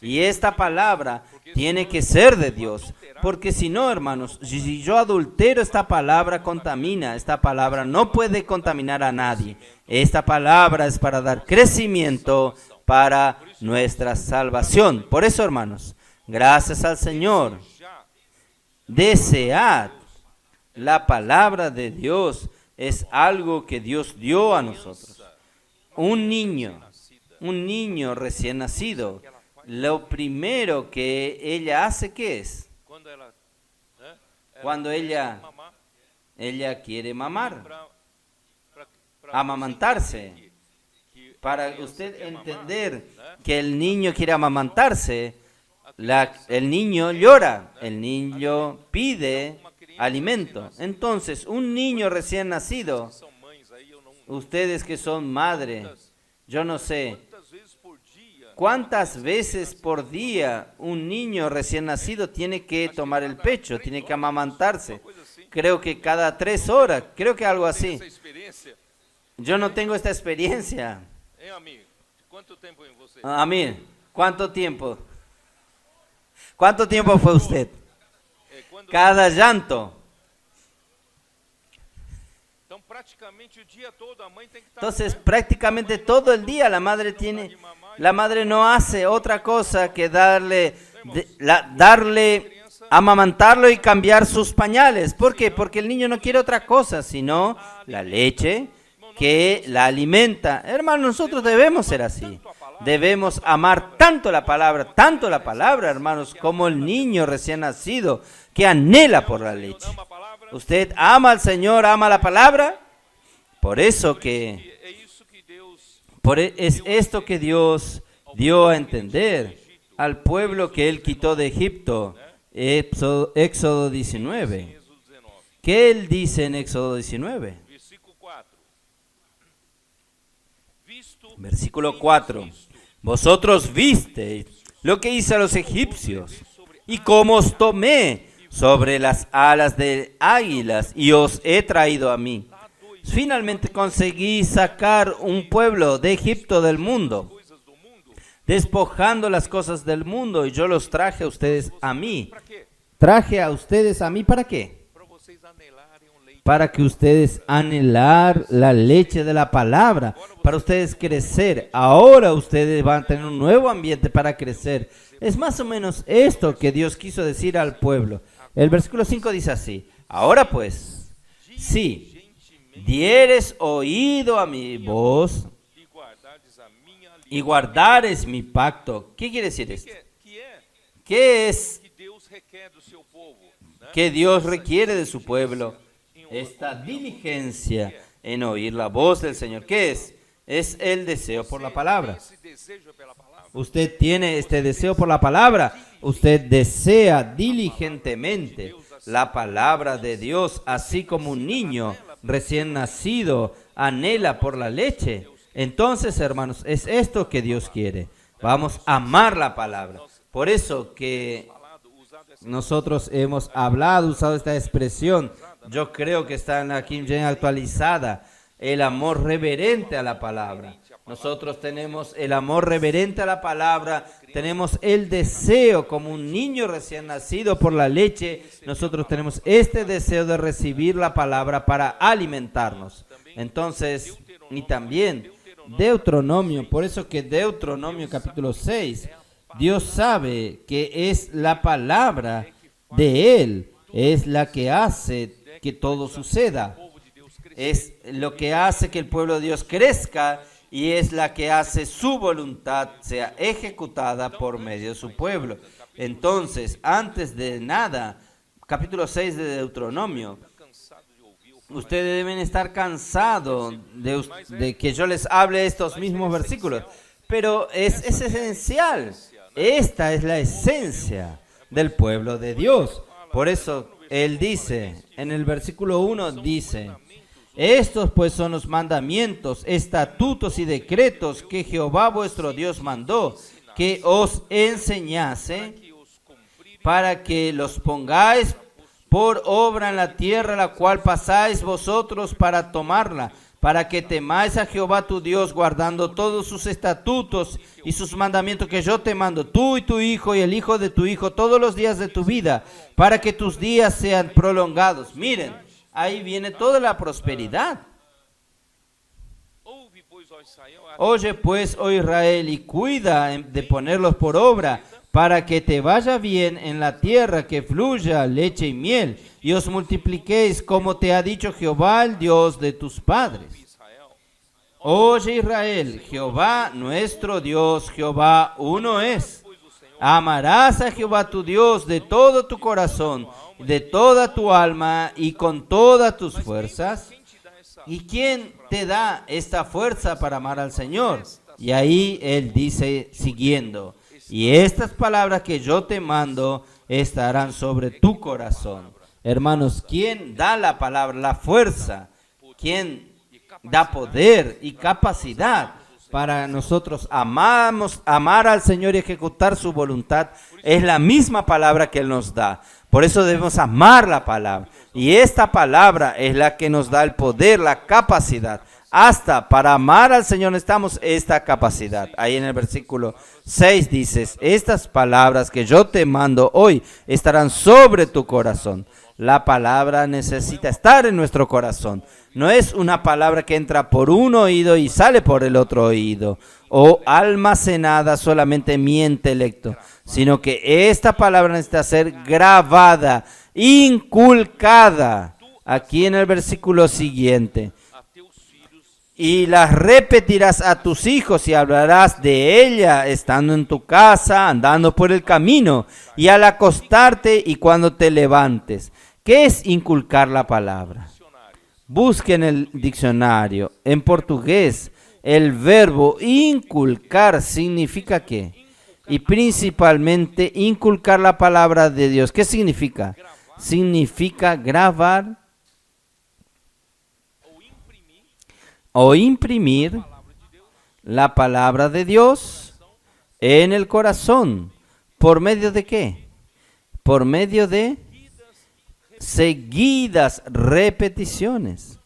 y esta palabra tiene que ser de Dios, porque si no, hermanos, si yo adultero, esta palabra contamina, esta palabra no puede contaminar a nadie. Esta palabra es para dar crecimiento para nuestra salvación. Por eso, hermanos, gracias al Señor, desead la palabra de Dios, es algo que Dios dio a nosotros. Un niño recién nacido, lo primero que ella hace, ¿qué es? Cuando ella quiere mamar, amamantarse. Para usted entender que el niño quiere amamantarse, el niño llora, el niño pide alimento. Entonces, un niño recién nacido, ustedes que son madres, yo no sé, ¿cuántas veces por día un niño recién nacido tiene que tomar el pecho, tiene que amamantarse? Creo que cada 3 horas, creo que algo así. Yo no tengo esta experiencia. Amén. ¿Cuánto tiempo? ¿Cuánto tiempo fue usted? Cada llanto. Entonces, prácticamente todo el día la madre no hace otra cosa que darle, amamantarlo y cambiar sus pañales. ¿Por qué? Porque el niño no quiere otra cosa, sino la leche que la alimenta. Hermanos, nosotros debemos ser así. Debemos amar tanto la palabra, hermanos, como el niño recién nacido que anhela por la leche. ¿Usted ama al Señor, ama la palabra? Es esto que Dios dio a entender al pueblo que Él quitó de Egipto. Éxodo 19. ¿Qué Él dice en Éxodo 19? Versículo 4. Vosotros visteis lo que hice a los egipcios y cómo os tomé sobre las alas de águilas y os he traído a mí. Finalmente conseguí sacar un pueblo de Egipto del mundo, despojando las cosas del mundo, y yo los traje a ustedes a mí. ¿Traje a ustedes a mí para qué? Para que ustedes anhelar la leche de la palabra, para ustedes crecer. Ahora ustedes van a tener un nuevo ambiente para crecer. Es más o menos esto que Dios quiso decir al pueblo. El versículo 5 dice así: ahora pues, si dieres oído a mi voz y guardares mi pacto. ¿Qué quiere decir esto? ¿Qué es que Dios requiere de su pueblo? Esta diligencia en oír la voz del Señor. ¿Qué es? Es el deseo por la palabra. Usted tiene este deseo por la palabra. Usted desea diligentemente la palabra de Dios, así como un niño recién nacido anhela por la leche. Entonces, hermanos, es esto que Dios quiere. Vamos a amar la palabra. Por eso que nosotros hemos usado esta expresión. Yo creo que está en la King James actualizada. El amor reverente a la palabra. Nosotros tenemos el amor reverente a la palabra. Tenemos el deseo como un niño recién nacido por la leche. Nosotros tenemos este deseo de recibir la palabra para alimentarnos. Entonces, y también Deuteronomio. Por eso que Deuteronomio capítulo 6, Dios sabe que es la palabra de Él. Es la que hace que todo suceda. Es lo que hace que el pueblo de Dios crezca y es la que hace su voluntad sea ejecutada por medio de su pueblo. Entonces, antes de nada, capítulo 6 de Deuteronomio, ustedes deben estar cansados de que yo les hable estos mismos versículos, pero es esencial. Esta es la esencia del pueblo de Dios. Por eso Él dice, en el versículo 1 dice: Estos pues son los mandamientos, estatutos y decretos que Jehová vuestro Dios mandó, que os enseñase, para que los pongáis por obra en la tierra la cual pasáis vosotros para tomarla, para que temáis a Jehová tu Dios, guardando todos sus estatutos y sus mandamientos que yo te mando, tú y tu hijo y el hijo de tu hijo, todos los días de tu vida, para que tus días sean prolongados. Miren, ahí viene toda la prosperidad. Oye pues, oh Israel, y cuida de ponerlos por obra, para que te vaya bien en la tierra, que fluya leche y miel, y os multipliquéis como te ha dicho Jehová, el Dios de tus padres. Oye Israel, Jehová nuestro Dios, Jehová uno es. Amarás a Jehová tu Dios de todo tu corazón, de toda tu alma y con todas tus fuerzas. ¿Y quién te da esta fuerza para amar al Señor? Y ahí él dice siguiendo: y estas palabras que yo te mando estarán sobre tu corazón. Hermanos, ¿quién da la palabra, la fuerza? ¿Quién da poder y capacidad para nosotros amar al Señor y ejecutar su voluntad? Es la misma palabra que Él nos da. Por eso debemos amar la palabra. Y esta palabra es la que nos da el poder, la capacidad. Hasta para amar al Señor necesitamos esta capacidad. Ahí en el versículo 6 dices: estas palabras que yo te mando hoy estarán sobre tu corazón. La palabra necesita estar en nuestro corazón. No es una palabra que entra por un oído y sale por el otro oído, o almacenada solamente en mi intelecto, sino que esta palabra necesita ser grabada, inculcada. Aquí en el versículo siguiente: y las repetirás a tus hijos y hablarás de ella estando en tu casa, andando por el camino, y al acostarte y cuando te levantes. ¿Qué es inculcar la palabra? Busque en el diccionario. En portugués, el verbo inculcar significa ¿qué? Y principalmente inculcar la palabra de Dios. ¿Qué significa? Significa grabar o imprimir la palabra de Dios en el corazón. ¿Por medio de qué? Por medio de seguidas repeticiones.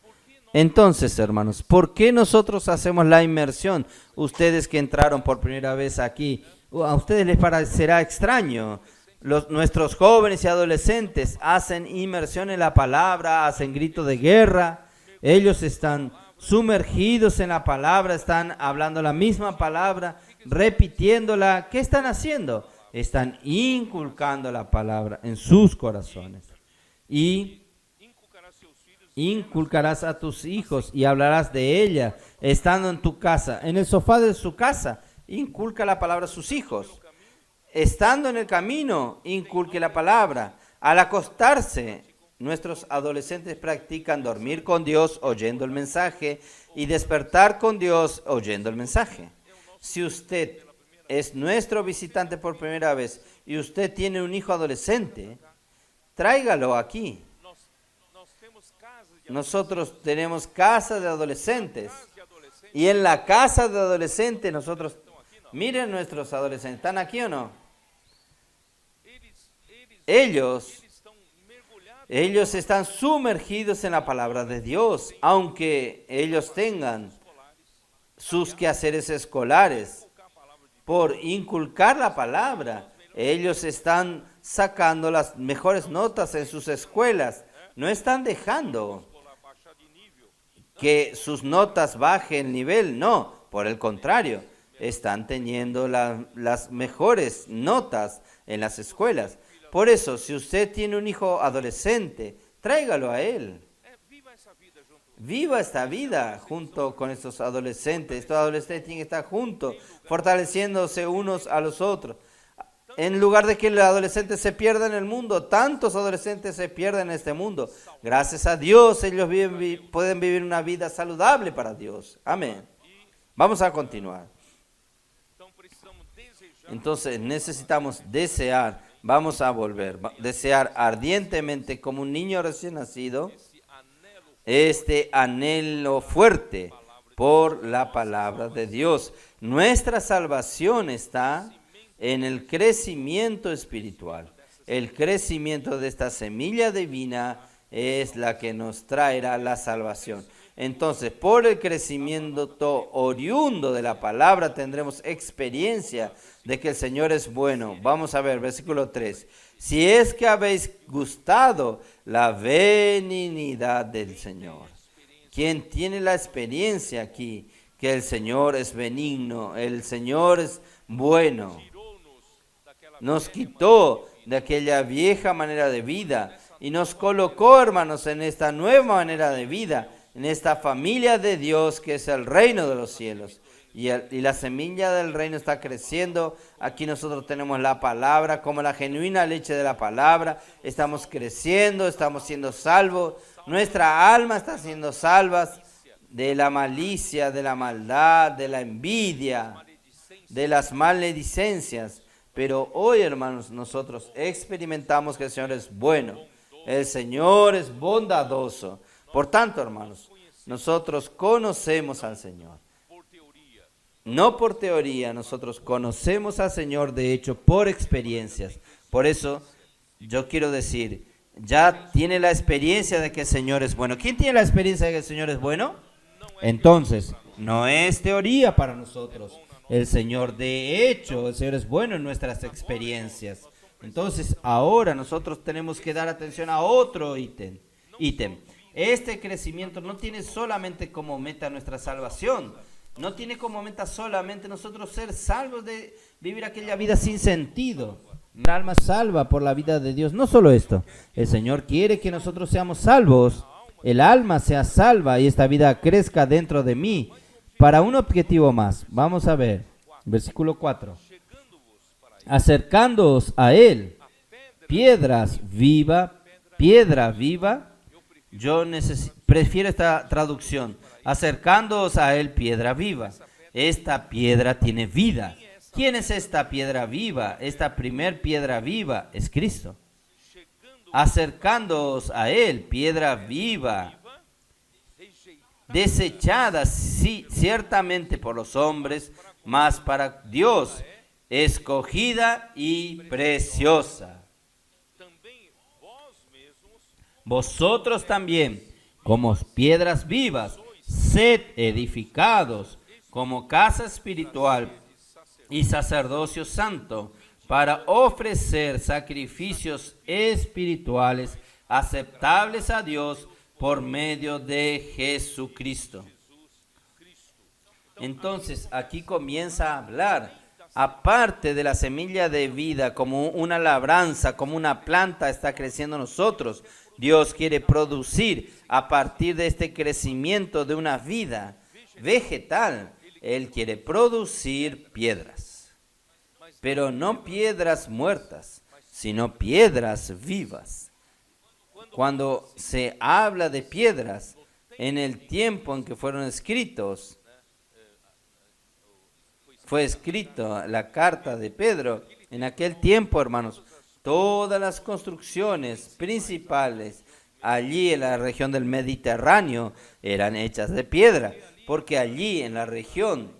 Entonces, hermanos, ¿por qué nosotros hacemos la inmersión? Ustedes que entraron por primera vez aquí, a ustedes les parecerá extraño. Nuestros jóvenes y adolescentes hacen inmersión en la palabra, hacen grito de guerra. Ellos están sumergidos en la palabra, están hablando la misma palabra, repitiéndola. ¿Qué están haciendo? Están inculcando la palabra en sus corazones. Y inculcarás a tus hijos y hablarás de ella estando en tu casa, en el sofá de su casa. Inculca la palabra a sus hijos. Estando en el camino, inculque la palabra. Al acostarse, nuestros adolescentes practican dormir con Dios oyendo el mensaje y despertar con Dios oyendo el mensaje. Si usted es nuestro visitante por primera vez y usted tiene un hijo adolescente, tráigalo aquí. Nosotros tenemos casa de adolescentes y en la casa de adolescentes nosotros, miren nuestros adolescentes, ¿están aquí o no? Ellos están sumergidos en la palabra de Dios, aunque ellos tengan sus quehaceres escolares. Por inculcar la palabra, ellos están sacando las mejores notas en sus escuelas. No están dejando que sus notas bajen el nivel, no, por el contrario, están teniendo las mejores notas en las escuelas. Por eso, si usted tiene un hijo adolescente, tráigalo a él. Viva esta vida junto con estos adolescentes. Estos adolescentes tienen que estar juntos, fortaleciéndose unos a los otros. En lugar de que el adolescente se pierda en el mundo, tantos adolescentes se pierden en este mundo. Gracias a Dios, ellos pueden vivir una vida saludable para Dios. Amén. Vamos a continuar. Entonces necesitamos desear, vamos a volver, desear ardientemente como un niño recién nacido, este anhelo fuerte por la palabra de Dios. Nuestra salvación está en el crecimiento espiritual. El crecimiento de esta semilla divina es la que nos traerá la salvación. Entonces, por el crecimiento oriundo de la palabra tendremos experiencia de que el Señor es bueno. Vamos a ver, versículo 3. Si es que habéis gustado la benignidad del Señor. ¿Quién tiene la experiencia aquí? Que el Señor es benigno, el Señor es bueno. Nos quitó de aquella vieja manera de vida y nos colocó, hermanos, en esta nueva manera de vida, en esta familia de Dios que es el reino de los cielos. Y la semilla del reino está creciendo. Aquí nosotros tenemos la palabra como la genuina leche de la palabra. Estamos creciendo, estamos siendo salvos. Nuestra alma está siendo salva de la malicia, de la maldad, de la envidia, de las maledicencias. Pero hoy, hermanos, nosotros experimentamos que el Señor es bueno. El Señor es bondadoso. Por tanto, hermanos, nosotros conocemos al Señor. No por teoría, nosotros conocemos al Señor, de hecho, por experiencias. Por eso, yo quiero decir, ya tiene la experiencia de que el Señor es bueno. ¿Quién tiene la experiencia de que el Señor es bueno? Entonces, no es teoría para nosotros. El Señor, de hecho, el Señor es bueno en nuestras experiencias. Entonces, ahora nosotros tenemos que dar atención a otro ítem. Este crecimiento no tiene solamente como meta nuestra salvación. No tiene como meta solamente nosotros ser salvos de vivir aquella vida sin sentido. Un alma salva por la vida de Dios. No solo esto. El Señor quiere que nosotros seamos salvos. El alma sea salva y esta vida crezca dentro de mí. Para un objetivo más. Vamos a ver. Versículo 4. Acercándoos a Él. Piedra viva. Yo prefiero esta traducción. Acercándoos a Él, piedra viva. Esta piedra tiene vida. ¿Quién es esta piedra viva? Esta primer piedra viva es Cristo. Acercándoos a Él, piedra viva, desechada sí, ciertamente por los hombres, mas para Dios, escogida y preciosa. Vosotros también, como piedras vivas, sed edificados como casa espiritual y sacerdocio santo, para ofrecer sacrificios espirituales aceptables a Dios por medio de Jesucristo. Entonces, aquí comienza a hablar, aparte de la semilla de vida, como una labranza, como una planta está creciendo en nosotros, Dios quiere producir a partir de este crecimiento de una vida vegetal. Él quiere producir piedras, pero no piedras muertas, sino piedras vivas. Cuando se habla de piedras, en el tiempo en que fueron escritos, fue escrito la carta de Pedro, en aquel tiempo, hermanos, todas las construcciones principales allí en la región del Mediterráneo eran hechas de piedra, porque allí en la región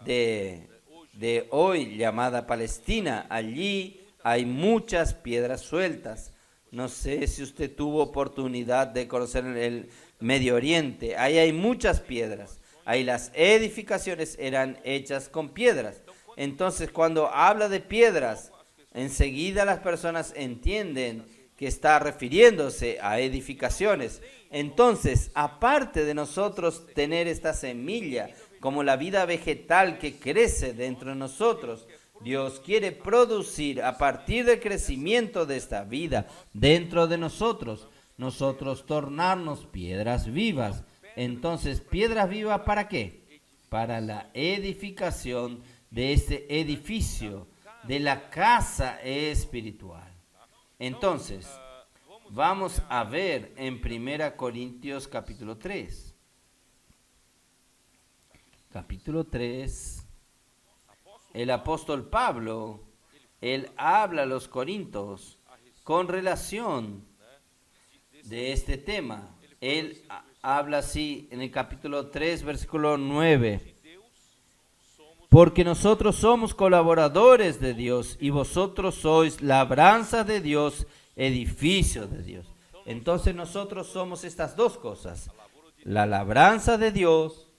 de hoy llamada Palestina, allí hay muchas piedras sueltas. No sé si usted tuvo oportunidad de conocer el Medio Oriente, ahí hay muchas piedras, ahí las edificaciones eran hechas con piedras. Entonces, cuando habla de piedras, enseguida las personas entienden que está refiriéndose a edificaciones. Entonces, aparte de nosotros tener esta semilla como la vida vegetal que crece dentro de nosotros, Dios quiere producir a partir del crecimiento de esta vida dentro de nosotros tornarnos piedras vivas. Entonces, piedras vivas, ¿para qué? Para la edificación de este edificio, de la casa espiritual. Entonces, vamos a ver en 1 Corintios capítulo 3. Capítulo 3, el apóstol Pablo, él habla a los corintios con relación de este tema. Él habla así en el capítulo 3, versículo 9. Porque nosotros somos colaboradores de Dios y vosotros sois labranza de Dios, edificio de Dios. Entonces nosotros somos estas dos cosas, la labranza de Dios.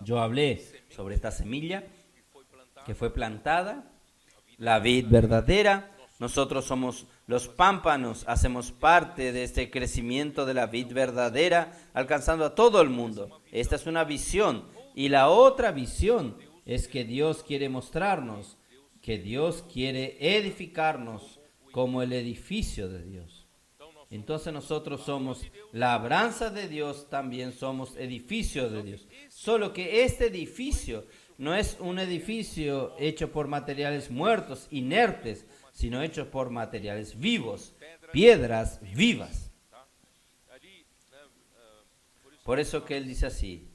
Yo hablé sobre esta semilla que fue plantada, la vid verdadera. Nosotros somos los pámpanos, hacemos parte de este crecimiento de la vid verdadera, alcanzando a todo el mundo. Esta es una visión. Y la otra visión es que Dios quiere mostrarnos, que Dios quiere edificarnos como el edificio de Dios. Entonces nosotros somos labranza de Dios, también somos edificio de Dios. Solo que este edificio no es un edificio hecho por materiales muertos, inertes, sino hecho por materiales vivos, piedras vivas. Por eso que él dice así,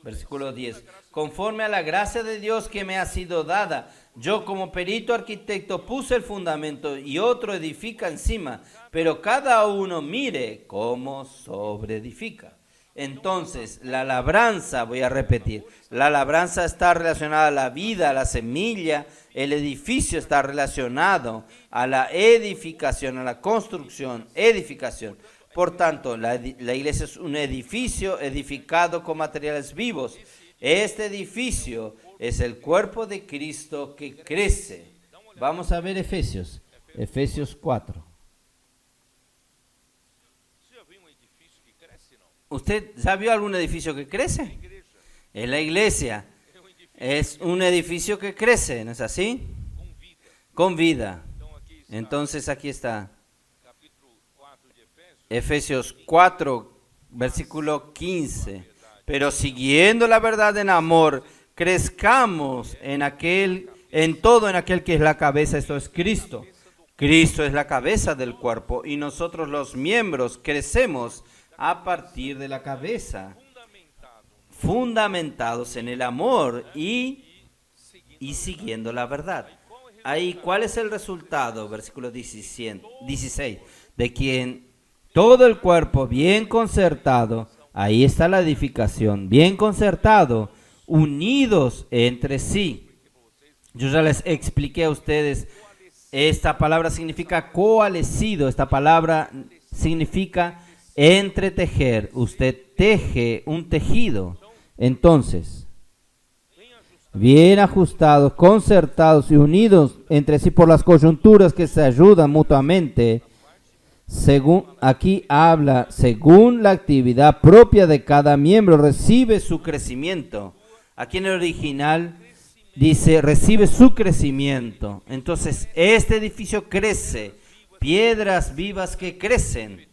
versículo 10, conforme a la gracia de Dios que me ha sido dada, yo como perito arquitecto puse el fundamento y otro edifica encima, pero cada uno mire cómo sobreedifica. Entonces, la labranza, voy a repetir, la labranza está relacionada a la vida, a la semilla, el edificio está relacionado a la edificación, a la construcción, edificación. Por tanto, la iglesia es un edificio edificado con materiales vivos. Este edificio es el cuerpo de Cristo que crece. Vamos a ver Efesios 4. ¿Usted ya vio algún edificio que crece? Es la iglesia. Es un edificio que crece, ¿no es así? Con vida. Entonces aquí está. Efesios 4, versículo 15. Pero siguiendo la verdad en amor, crezcamos en todo en aquel que es la cabeza, esto es Cristo. Cristo es la cabeza del cuerpo y nosotros los miembros crecemos a partir de la cabeza, fundamentados en el amor y siguiendo la verdad. Ahí, ¿cuál es el resultado? Versículo 16. De quien todo el cuerpo bien concertado, ahí está la edificación, bien concertado, unidos entre sí. Yo ya les expliqué a ustedes, esta palabra significa coalescido, esta palabra significa entretejer. Usted teje un tejido. Entonces, bien ajustados, concertados y unidos entre sí por las coyunturas que se ayudan mutuamente, según aquí habla, según la actividad propia de cada miembro, recibe su crecimiento. Aquí en el original dice, recibe su crecimiento. Entonces, este edificio crece, piedras vivas que crecen.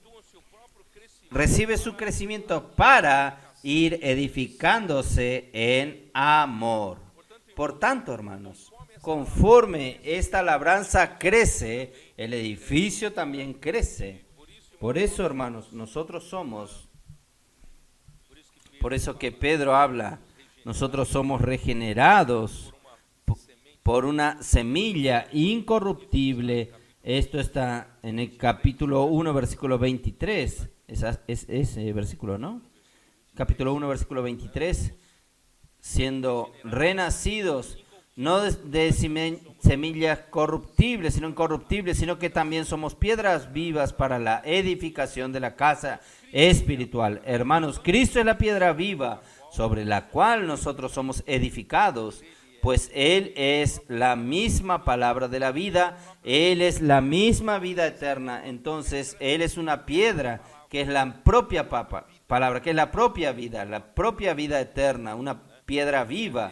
Recibe su crecimiento para ir edificándose en amor. Por tanto, hermanos, conforme esta labranza crece, el edificio también crece. Por eso, hermanos, nosotros somos, por eso que Pedro habla, nosotros somos regenerados por una semilla incorruptible. Esto está en el capítulo 1, versículo 23. Es ese versículo, ¿no? Capítulo 1, versículo 23. Siendo renacidos, no de semillas corruptibles, sino incorruptibles, sino que también somos piedras vivas para la edificación de la casa espiritual. Hermanos, Cristo es la piedra viva sobre la cual nosotros somos edificados, pues Él es la misma palabra de la vida, Él es la misma vida eterna. Entonces, Él es una piedra que es la propia palabra, que es la propia vida eterna, una piedra viva,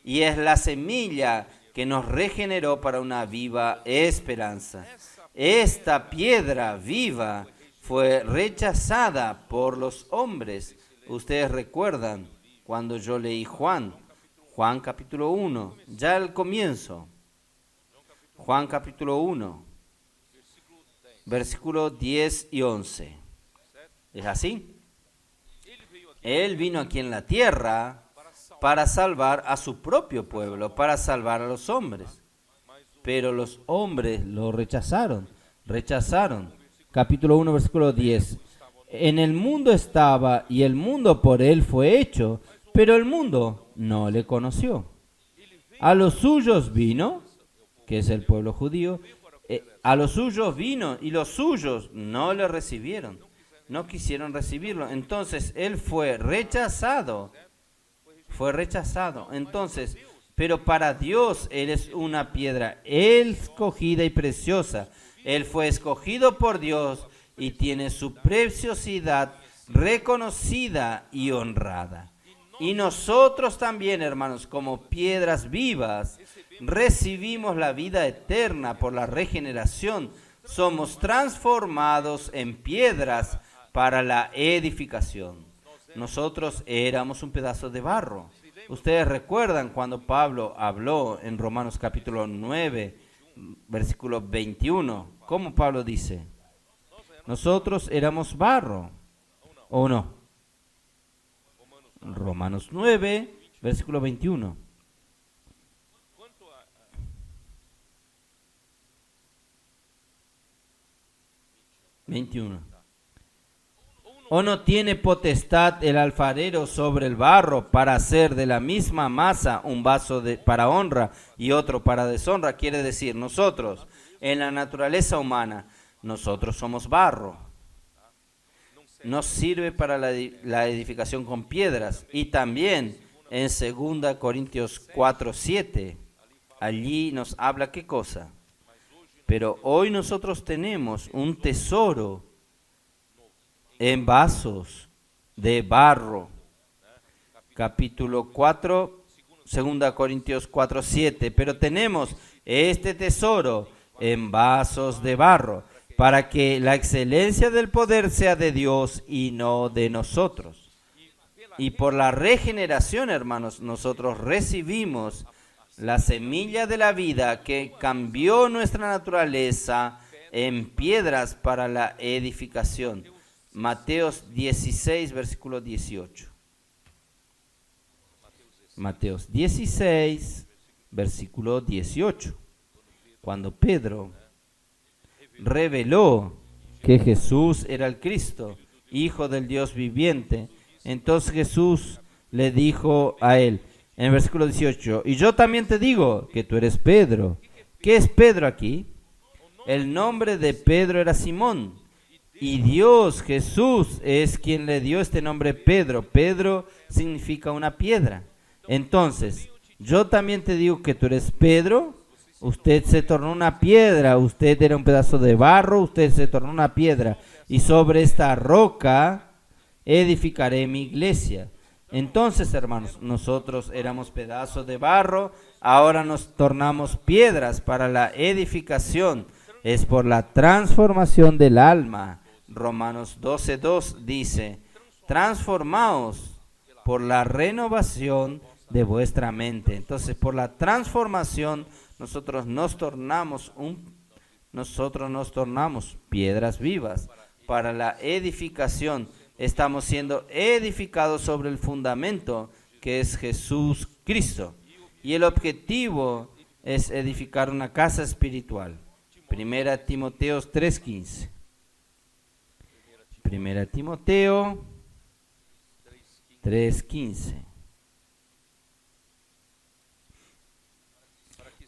y es la semilla que nos regeneró para una viva esperanza. Esta piedra viva fue rechazada por los hombres. Ustedes recuerdan cuando yo leí Juan capítulo 1, ya al comienzo, Juan capítulo 1, versículos 10 y 11. ¿Es así? Él vino aquí en la tierra para salvar a su propio pueblo, para salvar a los hombres. Pero los hombres lo rechazaron. capítulo 1, versículo 10. En el mundo estaba y el mundo por él fue hecho, pero el mundo no le conoció. A los suyos vino, que es el pueblo judío, a los suyos vino y los suyos no le recibieron, no quisieron recibirlo. Entonces él fue rechazado. Entonces, pero para Dios él es una piedra escogida y preciosa. Él fue escogido por Dios y tiene su preciosidad reconocida y honrada. Y nosotros también, hermanos, como piedras vivas, recibimos la vida eterna por la regeneración. Somos transformados en piedras para la edificación. Nosotros éramos un pedazo de barro. Ustedes recuerdan cuando Pablo habló en Romanos capítulo 9, versículo 21. ¿Cómo Pablo dice? Nosotros éramos barro, ¿o no? Romanos 9, versículo 21. ¿O no tiene potestad el alfarero sobre el barro para hacer de la misma masa un vaso para honra y otro para deshonra? Quiere decir, nosotros, en la naturaleza humana, nosotros somos barro. Nos sirve para la edificación con piedras. Y también en 2 Corintios 4, 7, allí nos habla qué cosa. Pero hoy nosotros tenemos un tesoro en vasos de barro. Capítulo 4, 2 Corintios 4, 7. Pero tenemos este tesoro en vasos de barro, para que la excelencia del poder sea de Dios y no de nosotros. Y por la regeneración, hermanos, nosotros recibimos la semilla de la vida que cambió nuestra naturaleza en piedras para la edificación. Mateos 16, versículo 18. Mateos 16, versículo 18. Cuando Pedro reveló que Jesús era el Cristo, Hijo del Dios viviente, entonces Jesús le dijo a él, en el versículo 18, y yo también te digo que tú eres Pedro. ¿Qué es Pedro aquí? El nombre de Pedro era Simón, y Dios, Jesús, es quien le dio este nombre Pedro. Pedro significa una piedra. Entonces, yo también te digo que tú eres Pedro. Usted se tornó una piedra, usted era un pedazo de barro, usted se tornó una piedra. Y sobre esta roca edificaré mi iglesia. Entonces, hermanos, nosotros éramos pedazos de barro, ahora nos tornamos piedras para la edificación. Es por la transformación del alma. Romanos 12:2 dice, transformaos por la renovación de vuestra mente. Entonces, por la transformación, nosotros nos tornamos piedras vivas para la edificación. Estamos siendo edificados sobre el fundamento que es Jesús Cristo. Y el objetivo es edificar una casa espiritual. 1 Timoteo 3:15. 1 Timoteo 3:15.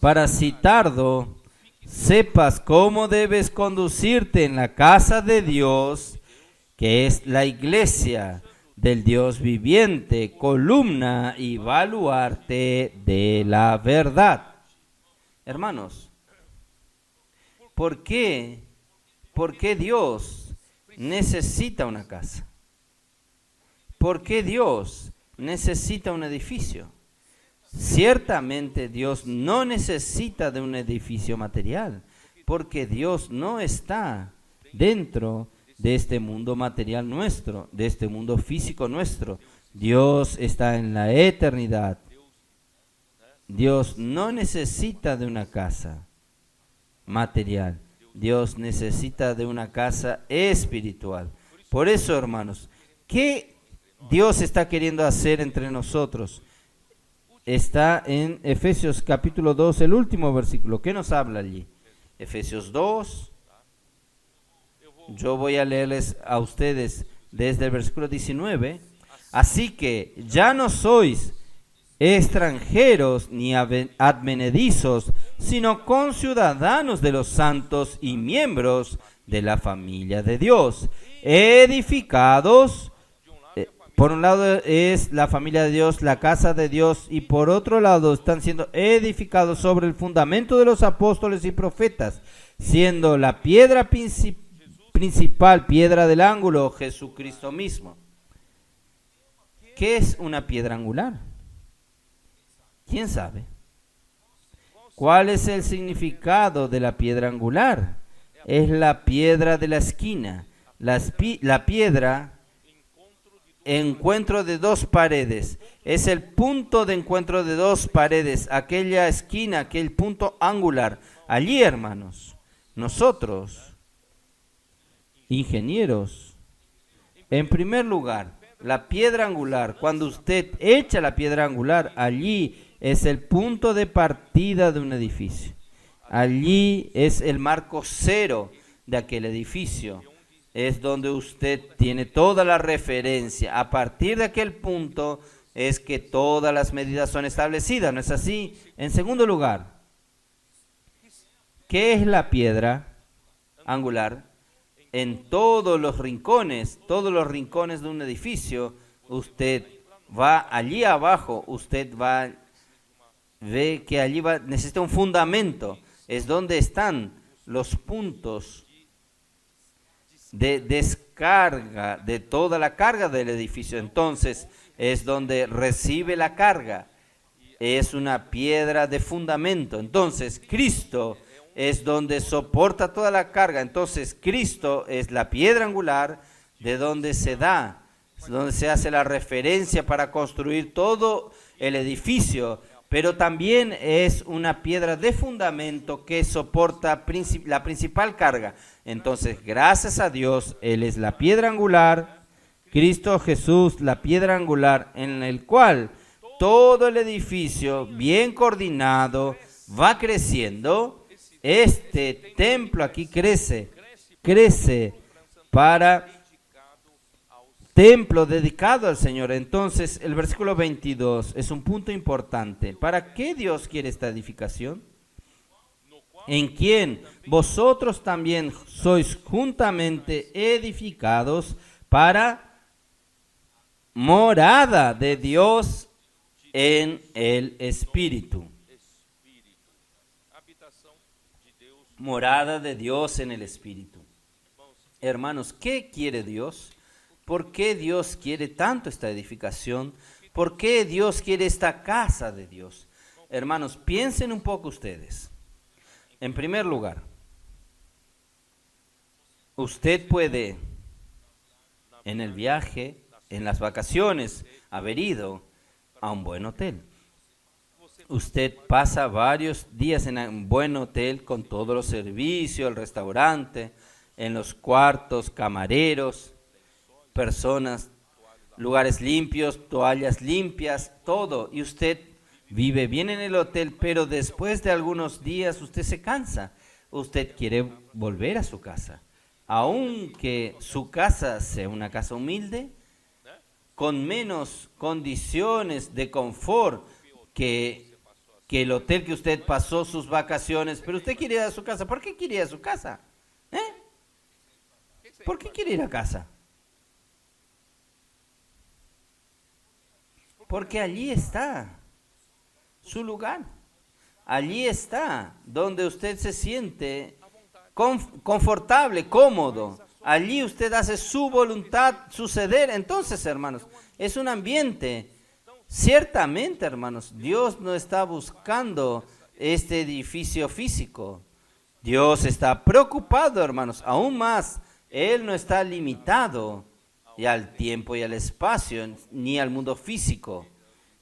Para si tardo, sepas cómo debes conducirte en la casa de Dios, que es la iglesia del Dios viviente, columna y baluarte de la verdad. Hermanos, ¿por qué Dios necesita una casa? ¿Por qué Dios necesita un edificio? Ciertamente Dios no necesita de un edificio material, porque Dios no está dentro de este mundo material nuestro, de este mundo físico nuestro. Dios está en la eternidad. Dios no necesita de una casa material. Dios necesita de una casa espiritual. Por eso, hermanos, ¿qué Dios está queriendo hacer entre nosotros? Está en Efesios capítulo 2, el último versículo. ¿Qué nos habla allí? Efesios 2, Yo voy a leerles a ustedes desde el versículo 19. Así que ya no sois extranjeros ni advenedizos, sino conciudadanos de los santos y miembros de la familia de Dios, edificados. Por un lado es la familia de Dios, la casa de Dios, y por otro lado están siendo edificados sobre el fundamento de los apóstoles y profetas, siendo la piedra principal, piedra del ángulo, Jesucristo mismo. ¿Qué es una piedra angular? ¿Quién sabe? ¿Cuál es el significado de la piedra angular? Es la piedra de la esquina, la piedra encuentro de dos paredes. Es el punto de encuentro de dos paredes, aquella esquina, aquel punto angular. Allí, hermanos, nosotros, ingenieros, en primer lugar, la piedra angular, cuando usted echa la piedra angular, allí es el punto de partida de un edificio. Allí es el marco cero de aquel edificio. Es donde usted tiene toda la referencia. A partir de aquel punto es que todas las medidas son establecidas, ¿no es así? En segundo lugar, ¿qué es la piedra angular? En todos los rincones de un edificio, usted va allí abajo, usted ve que allí necesita un fundamento. Es donde están los puntos de descarga de toda la carga del edificio. Entonces es donde recibe la carga. Es una piedra de fundamento. Entonces Cristo es donde soporta toda la carga. Entonces Cristo es la piedra angular de donde se da, donde se hace la referencia para construir todo el edificio. Pero también es una piedra de fundamento que soporta la principal carga. Entonces, gracias a Dios, Él es la piedra angular, Cristo Jesús, la piedra angular, en el cual todo el edificio, bien coordinado, va creciendo. Este templo aquí crece para templo dedicado al Señor. Entonces, el versículo 22 es un punto importante. ¿Para qué Dios quiere esta edificación? En quien vosotros también sois juntamente edificados para morada de Dios en el Espíritu. Morada de Dios en el Espíritu. Hermanos, ¿qué quiere Dios? ¿Por qué Dios quiere tanto esta edificación? ¿Por qué Dios quiere esta casa de Dios? Hermanos, piensen un poco ustedes. En primer lugar, usted puede, en el viaje, en las vacaciones, haber ido a un buen hotel. Usted pasa varios días en un buen hotel con todos los servicios, el restaurante, en los cuartos, camareros, personas, lugares limpios, toallas limpias, todo. Y usted vive bien en el hotel, pero después de algunos días usted se cansa. Usted quiere volver a su casa. Aunque su casa sea una casa humilde, con menos condiciones de confort que el hotel que usted pasó sus vacaciones, pero usted quiere ir a su casa. ¿Por qué quiere ir a su casa? ¿Por qué quiere ir a casa? Porque allí está su lugar. Allí está donde usted se siente confortable, cómodo. Allí usted hace su voluntad suceder. Entonces, hermanos, es un ambiente. Ciertamente, hermanos, Dios no está buscando este edificio físico. Dios está preocupado, hermanos, aún más. Él no está limitado y al tiempo y al espacio, ni al mundo físico.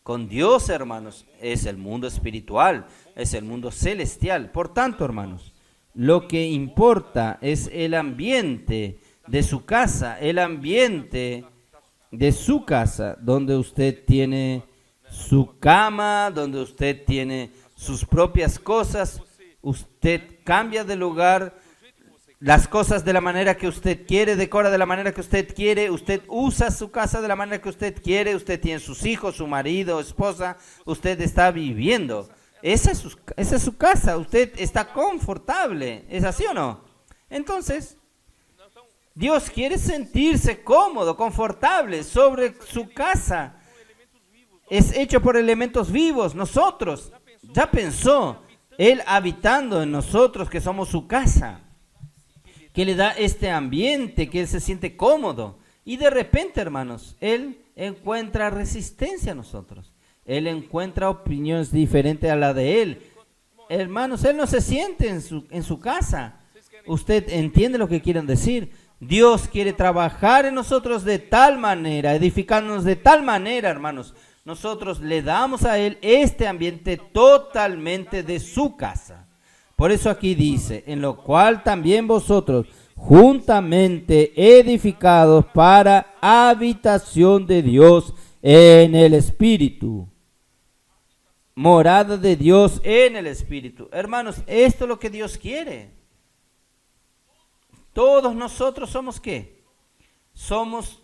Con Dios, hermanos, es el mundo espiritual, es el mundo celestial. Por tanto, hermanos, lo que importa es el ambiente de su casa, el ambiente de su casa, donde usted tiene su cama, donde usted tiene sus propias cosas. Usted cambia de lugar, las cosas de la manera que usted quiere, decora de la manera que usted quiere, usted usa su casa de la manera que usted quiere, usted tiene sus hijos, su marido, esposa, usted está viviendo. Esa es su casa, usted está confortable, ¿es así o no? Entonces, Dios quiere sentirse cómodo, confortable sobre su casa. Es hecho por elementos vivos, nosotros. Ya pensó, Él habitando en nosotros, que somos su casa, que le da este ambiente, que Él se siente cómodo. Y de repente, hermanos, Él encuentra resistencia a nosotros. Él encuentra opiniones diferentes a la de Él. Hermanos, Él no se siente en su casa. ¿Usted entiende lo que quieren decir? Dios quiere trabajar en nosotros de tal manera, edificarnos de tal manera, hermanos. Nosotros le damos a Él este ambiente totalmente de su casa. Por eso aquí dice, en lo cual también vosotros, juntamente edificados para habitación de Dios en el Espíritu. Morada de Dios en el Espíritu. Hermanos, esto es lo que Dios quiere. Todos nosotros somos ¿qué? Somos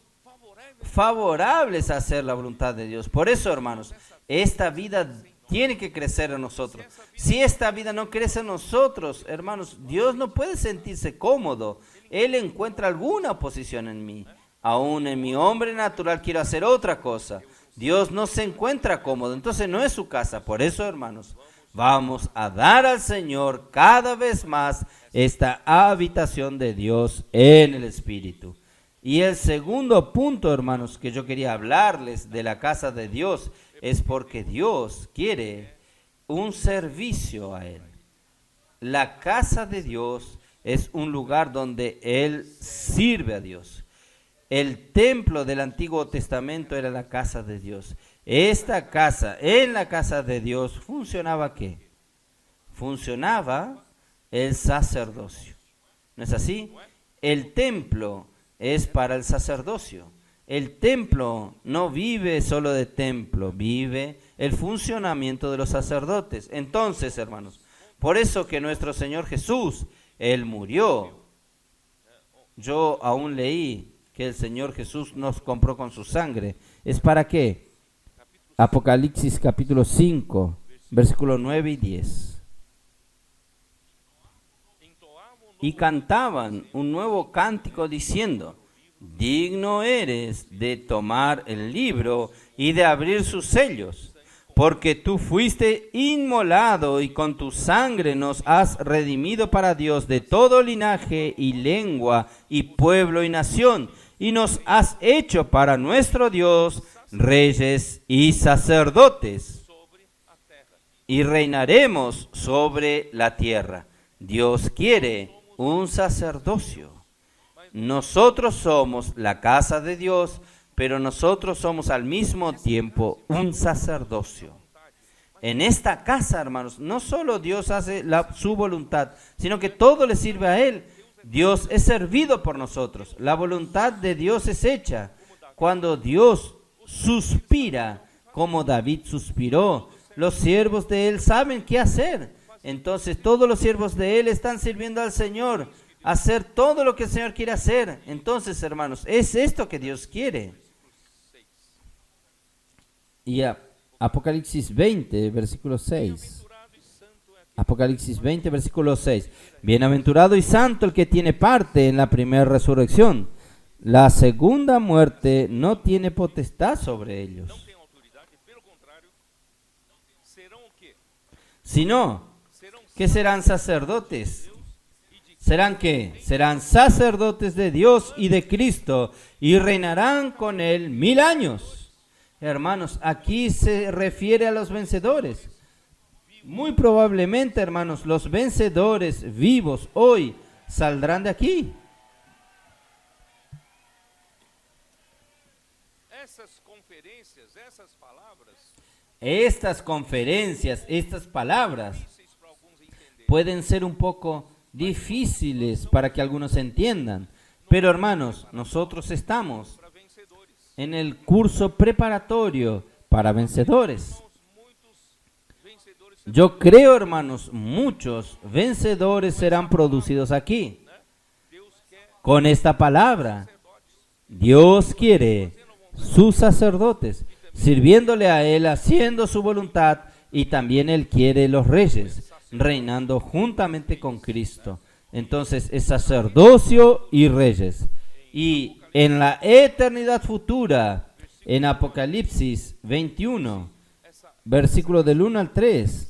favorables a hacer la voluntad de Dios. Por eso, hermanos, esta vida tiene que crecer en nosotros. Si esta vida no crece en nosotros, hermanos, Dios no puede sentirse cómodo. Él encuentra alguna oposición en mí. Aún en mi hombre natural quiero hacer otra cosa. Dios no se encuentra cómodo, entonces no es su casa. Por eso, hermanos, vamos a dar al Señor cada vez más esta habitación de Dios en el Espíritu. Y el segundo punto, hermanos, que yo quería hablarles de la casa de Dios, es porque Dios quiere un servicio a Él. La casa de Dios es un lugar donde Él sirve a Dios. El templo del Antiguo Testamento era la casa de Dios. Esta casa, en la casa de Dios, ¿funcionaba qué? Funcionaba el sacerdocio. ¿No es así? El templo es para el sacerdocio. El templo no vive solo de templo, vive el funcionamiento de los sacerdotes. Entonces, hermanos, por eso que nuestro Señor Jesús, Él murió. Yo aún leí que el Señor Jesús nos compró con su sangre. ¿Es para qué? Apocalipsis capítulo 5, versículos 9 y 10. Y cantaban un nuevo cántico diciendo: digno eres de tomar el libro y de abrir sus sellos, porque tú fuiste inmolado y con tu sangre nos has redimido para Dios de todo linaje y lengua y pueblo y nación, y nos has hecho para nuestro Dios reyes y sacerdotes, y reinaremos sobre la tierra. Dios quiere un sacerdocio. Nosotros somos la casa de Dios, pero nosotros somos al mismo tiempo un sacerdocio. En esta casa, hermanos, no solo Dios hace su voluntad, sino que todo le sirve a Él. Dios es servido por nosotros. La voluntad de Dios es hecha. Cuando Dios suspira, como David suspiró, los siervos de Él saben qué hacer. Entonces todos los siervos de Él están sirviendo al Señor, hacer todo lo que el Señor quiere hacer. Entonces, hermanos, es esto que Dios quiere. Y Apocalipsis 20, versículo 6. Apocalipsis 20, versículo 6. Bienaventurado y santo el que tiene parte en la primera resurrección. La segunda muerte no tiene potestad sobre ellos, sino que serán sacerdotes. ¿Serán qué? Serán sacerdotes de Dios y de Cristo y reinarán con Él 1000 años. Hermanos, aquí se refiere a los vencedores. Muy probablemente, hermanos, los vencedores vivos hoy saldrán de aquí. Estas conferencias, estas palabras pueden ser un poco difíciles para que algunos entiendan. Pero, hermanos, nosotros estamos en el curso preparatorio para vencedores. Yo creo, hermanos, muchos vencedores serán producidos aquí. con esta palabra. Dios quiere sus sacerdotes, sirviéndole a Él, haciendo su voluntad, y también Él quiere los reyes, reinando juntamente con Cristo. Entonces es sacerdocio y reyes. Y en la eternidad futura, en Apocalipsis 21, versículo del 1 al 3,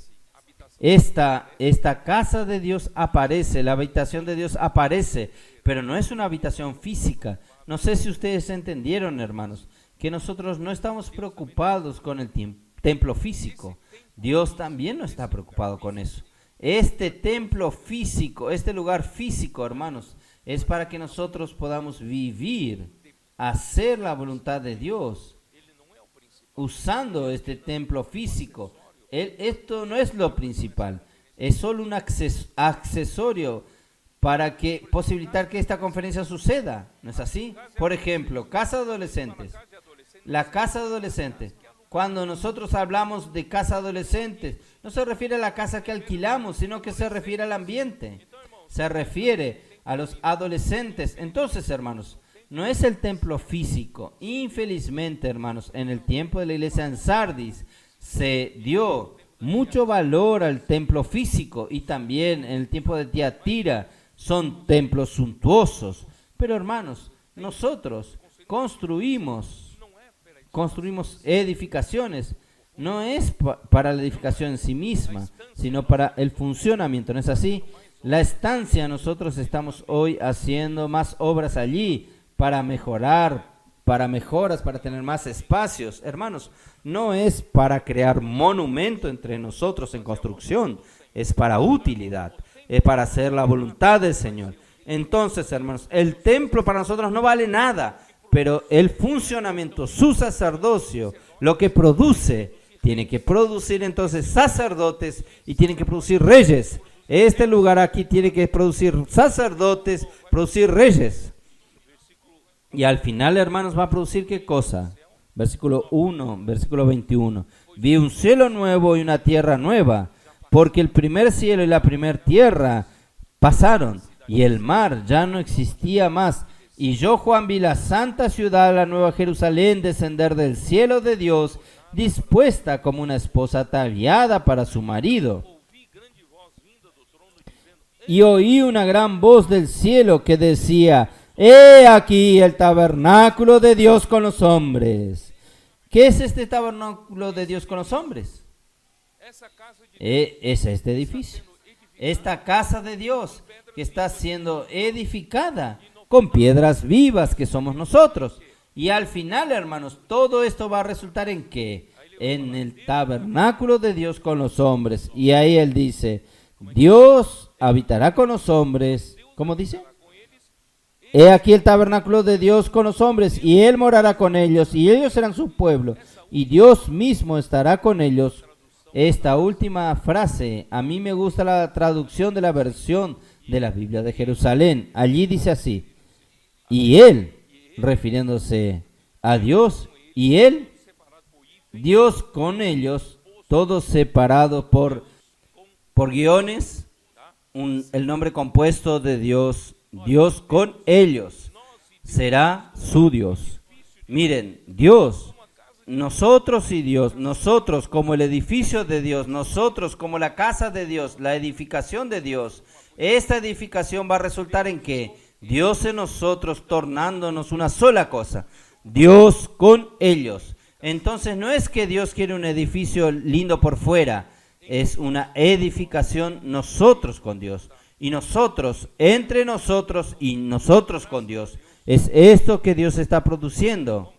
esta casa de Dios aparece, la habitación de Dios aparece, pero no es una habitación física. No sé si ustedes entendieron, hermanos, que nosotros no estamos preocupados con el templo físico. Dios también no está preocupado con eso. Este templo físico, este lugar físico, hermanos, es para que nosotros podamos vivir, hacer la voluntad de Dios, usando este templo físico. Esto no es lo principal, es solo un accesorio para posibilitar que esta conferencia suceda, ¿no es así? Por ejemplo, casa de adolescentes. La casa de adolescentes. Cuando nosotros hablamos de casa de adolescentes, no se refiere a la casa que alquilamos, sino que se refiere al ambiente. Se refiere a los adolescentes. Entonces, hermanos, no es el templo físico. Infelizmente, hermanos, en el tiempo de la iglesia en Sardis se dio mucho valor al templo físico, y también en el tiempo de Tiatira son templos suntuosos. Pero, hermanos, nosotros construimos edificaciones, no es para la edificación en sí misma, sino para el funcionamiento, ¿no es así? La estancia, nosotros estamos hoy haciendo más obras allí para mejorar, para mejoras, para tener más espacios. Hermanos, no es para crear monumento entre nosotros en construcción, es para utilidad, es para hacer la voluntad del Señor. Entonces, hermanos, el templo para nosotros no vale nada, pero el funcionamiento, su sacerdocio, lo que produce, tiene que producir entonces sacerdotes y tiene que producir reyes. Este lugar aquí tiene que producir sacerdotes, producir reyes. Y al final, hermanos, va a producir ¿qué cosa? Versículo 1, versículo 21. Vi un cielo nuevo y una tierra nueva, porque el primer cielo y la primera tierra pasaron, y el mar ya no existía más. Y yo, Juan, vi la santa ciudad, la nueva Jerusalén, descender del cielo de Dios, dispuesta como una esposa ataviada para su marido. Y oí una gran voz del cielo que decía: He aquí el tabernáculo de Dios con los hombres. ¿Qué es este tabernáculo de Dios con los hombres? Es este edificio, esta casa de Dios que está siendo edificada con piedras vivas que somos nosotros. Y al final, hermanos, todo esto va a resultar ¿en qué? En el tabernáculo de Dios con los hombres. Y ahí él dice: Dios habitará con los hombres. ¿Cómo dice? He aquí el tabernáculo de Dios con los hombres, y Él morará con ellos, y ellos serán su pueblo, y Dios mismo estará con ellos. Esta última frase, a mí me gusta la traducción de la versión de la Biblia de Jerusalén. Allí dice así: y Él, refiriéndose a Dios, y Él, Dios con ellos, todos separados por guiones, el nombre compuesto de Dios. Dios con ellos será su Dios. Miren, Dios, nosotros y Dios, nosotros como el edificio de Dios, nosotros como la casa de Dios, la edificación de Dios. Esta edificación va a resultar en que Dios en nosotros, tornándonos una sola cosa, Dios con ellos. Entonces no es que Dios quiere un edificio lindo por fuera, es una edificación nosotros con Dios. Y nosotros, entre nosotros y nosotros con Dios. Es esto que Dios está produciendo.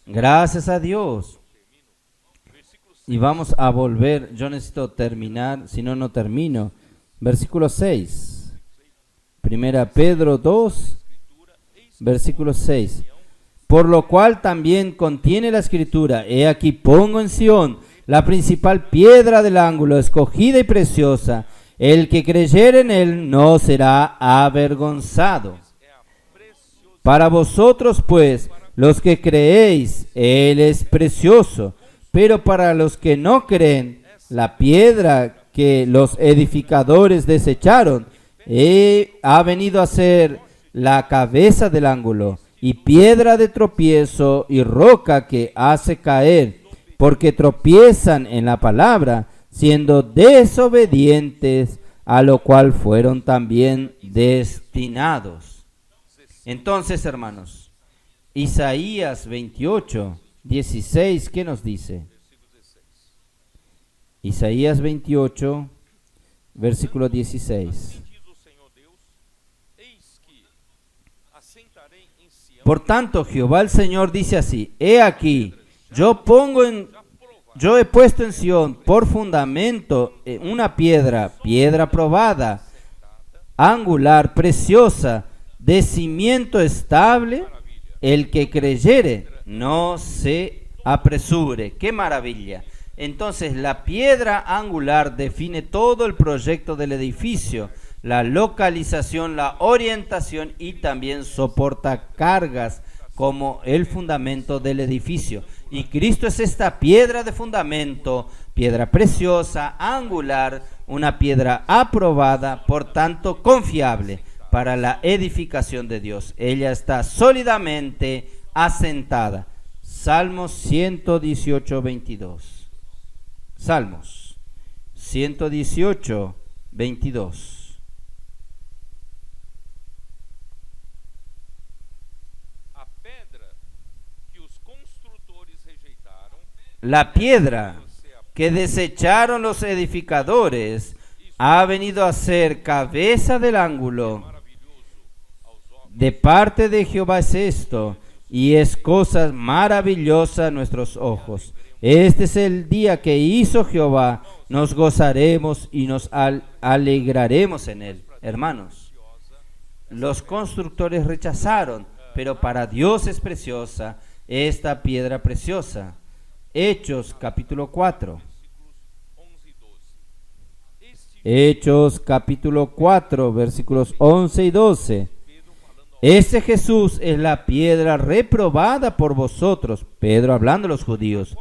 Gracias a Dios. Y vamos a volver. Yo necesito terminar, si no, no termino. Versículo 6. Primera Pedro 2, versículo 6. Por lo cual también contiene la Escritura: He aquí pongo en Sión la principal piedra del ángulo, escogida y preciosa. El que creyere en él no será avergonzado. Para vosotros, pues, los que creéis, él es precioso. Pero para los que no creen, la piedra que los edificadores desecharon ha venido a ser la cabeza del ángulo, y piedra de tropiezo y roca que hace caer, porque tropiezan en la palabra, siendo desobedientes, a lo cual fueron también destinados. Entonces, hermanos, Isaías 28, 16, ¿qué nos dice? Isaías 28, versículo 16. Por tanto, Jehová el Señor dice así: he aquí, yo he puesto en Sión por fundamento una piedra probada, angular, preciosa, de cimiento estable. El que creyere, no se apresure. ¡Qué maravilla! Entonces, la piedra angular define todo el proyecto del edificio, la localización, la orientación, y también soporta cargas como el fundamento del edificio. Y Cristo es esta piedra de fundamento, piedra preciosa, angular, una piedra aprobada, por tanto confiable para la edificación de Dios. Ella está sólidamente asentada. Salmos 118, 22. Salmos 118, 22. La piedra que desecharon los edificadores ha venido a ser cabeza del ángulo. De parte de Jehová es esto, y es cosa maravillosa a nuestros ojos. Este es el día que hizo Jehová, nos gozaremos y nos alegraremos en él. Hermanos, los constructores rechazaron, pero para Dios es preciosa esta piedra preciosa. Hechos capítulo 4. Hechos capítulo 4, versículos 11 y 12. Este Jesús es la piedra reprobada por vosotros. Pedro hablando a los judíos.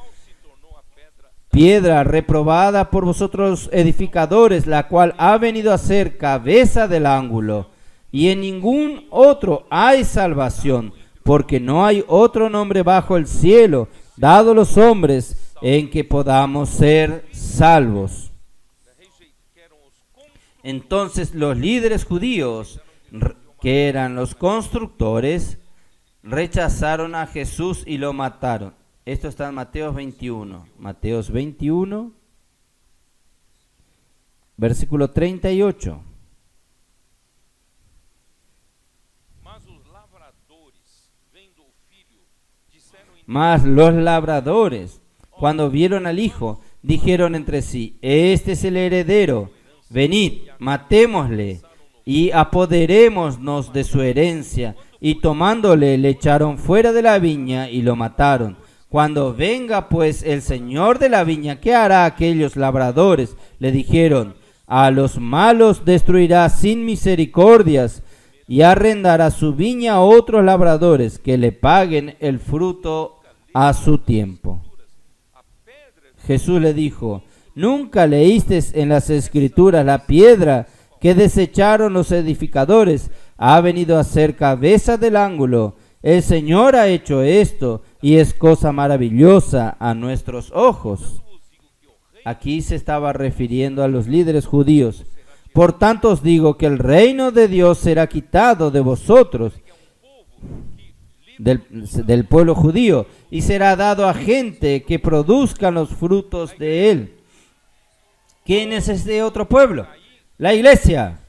Piedra reprobada por vosotros edificadores, la cual ha venido a ser cabeza del ángulo. Y en ningún otro hay salvación, porque no hay otro nombre bajo el cielo dado a los hombres en que podamos ser salvos. Entonces los líderes judíos, que eran los constructores, rechazaron a Jesús y lo mataron. Esto está en Mateo 21. Mateo 21, versículo 38. Mas los labradores, cuando vieron al hijo, dijeron entre sí: este es el heredero, venid, matémosle y apoderémonos de su herencia. Y tomándole, le echaron fuera de la viña y lo mataron. Cuando venga pues el señor de la viña, ¿qué hará aquellos labradores? Le dijeron: a los malos destruirá sin misericordias, y arrendará su viña a otros labradores que le paguen el fruto a su tiempo. Jesús le dijo: ¿nunca leísteis en las Escrituras la piedra que desecharon los edificadores ha venido a ser cabeza del ángulo? El Señor ha hecho esto, y es cosa maravillosa a nuestros ojos. Aquí se estaba refiriendo a los líderes judíos. Por tanto os digo que el reino de Dios será quitado de vosotros, del pueblo judío, y será dado a gente que produzcan los frutos de él. ¿Quién es este otro pueblo? La iglesia.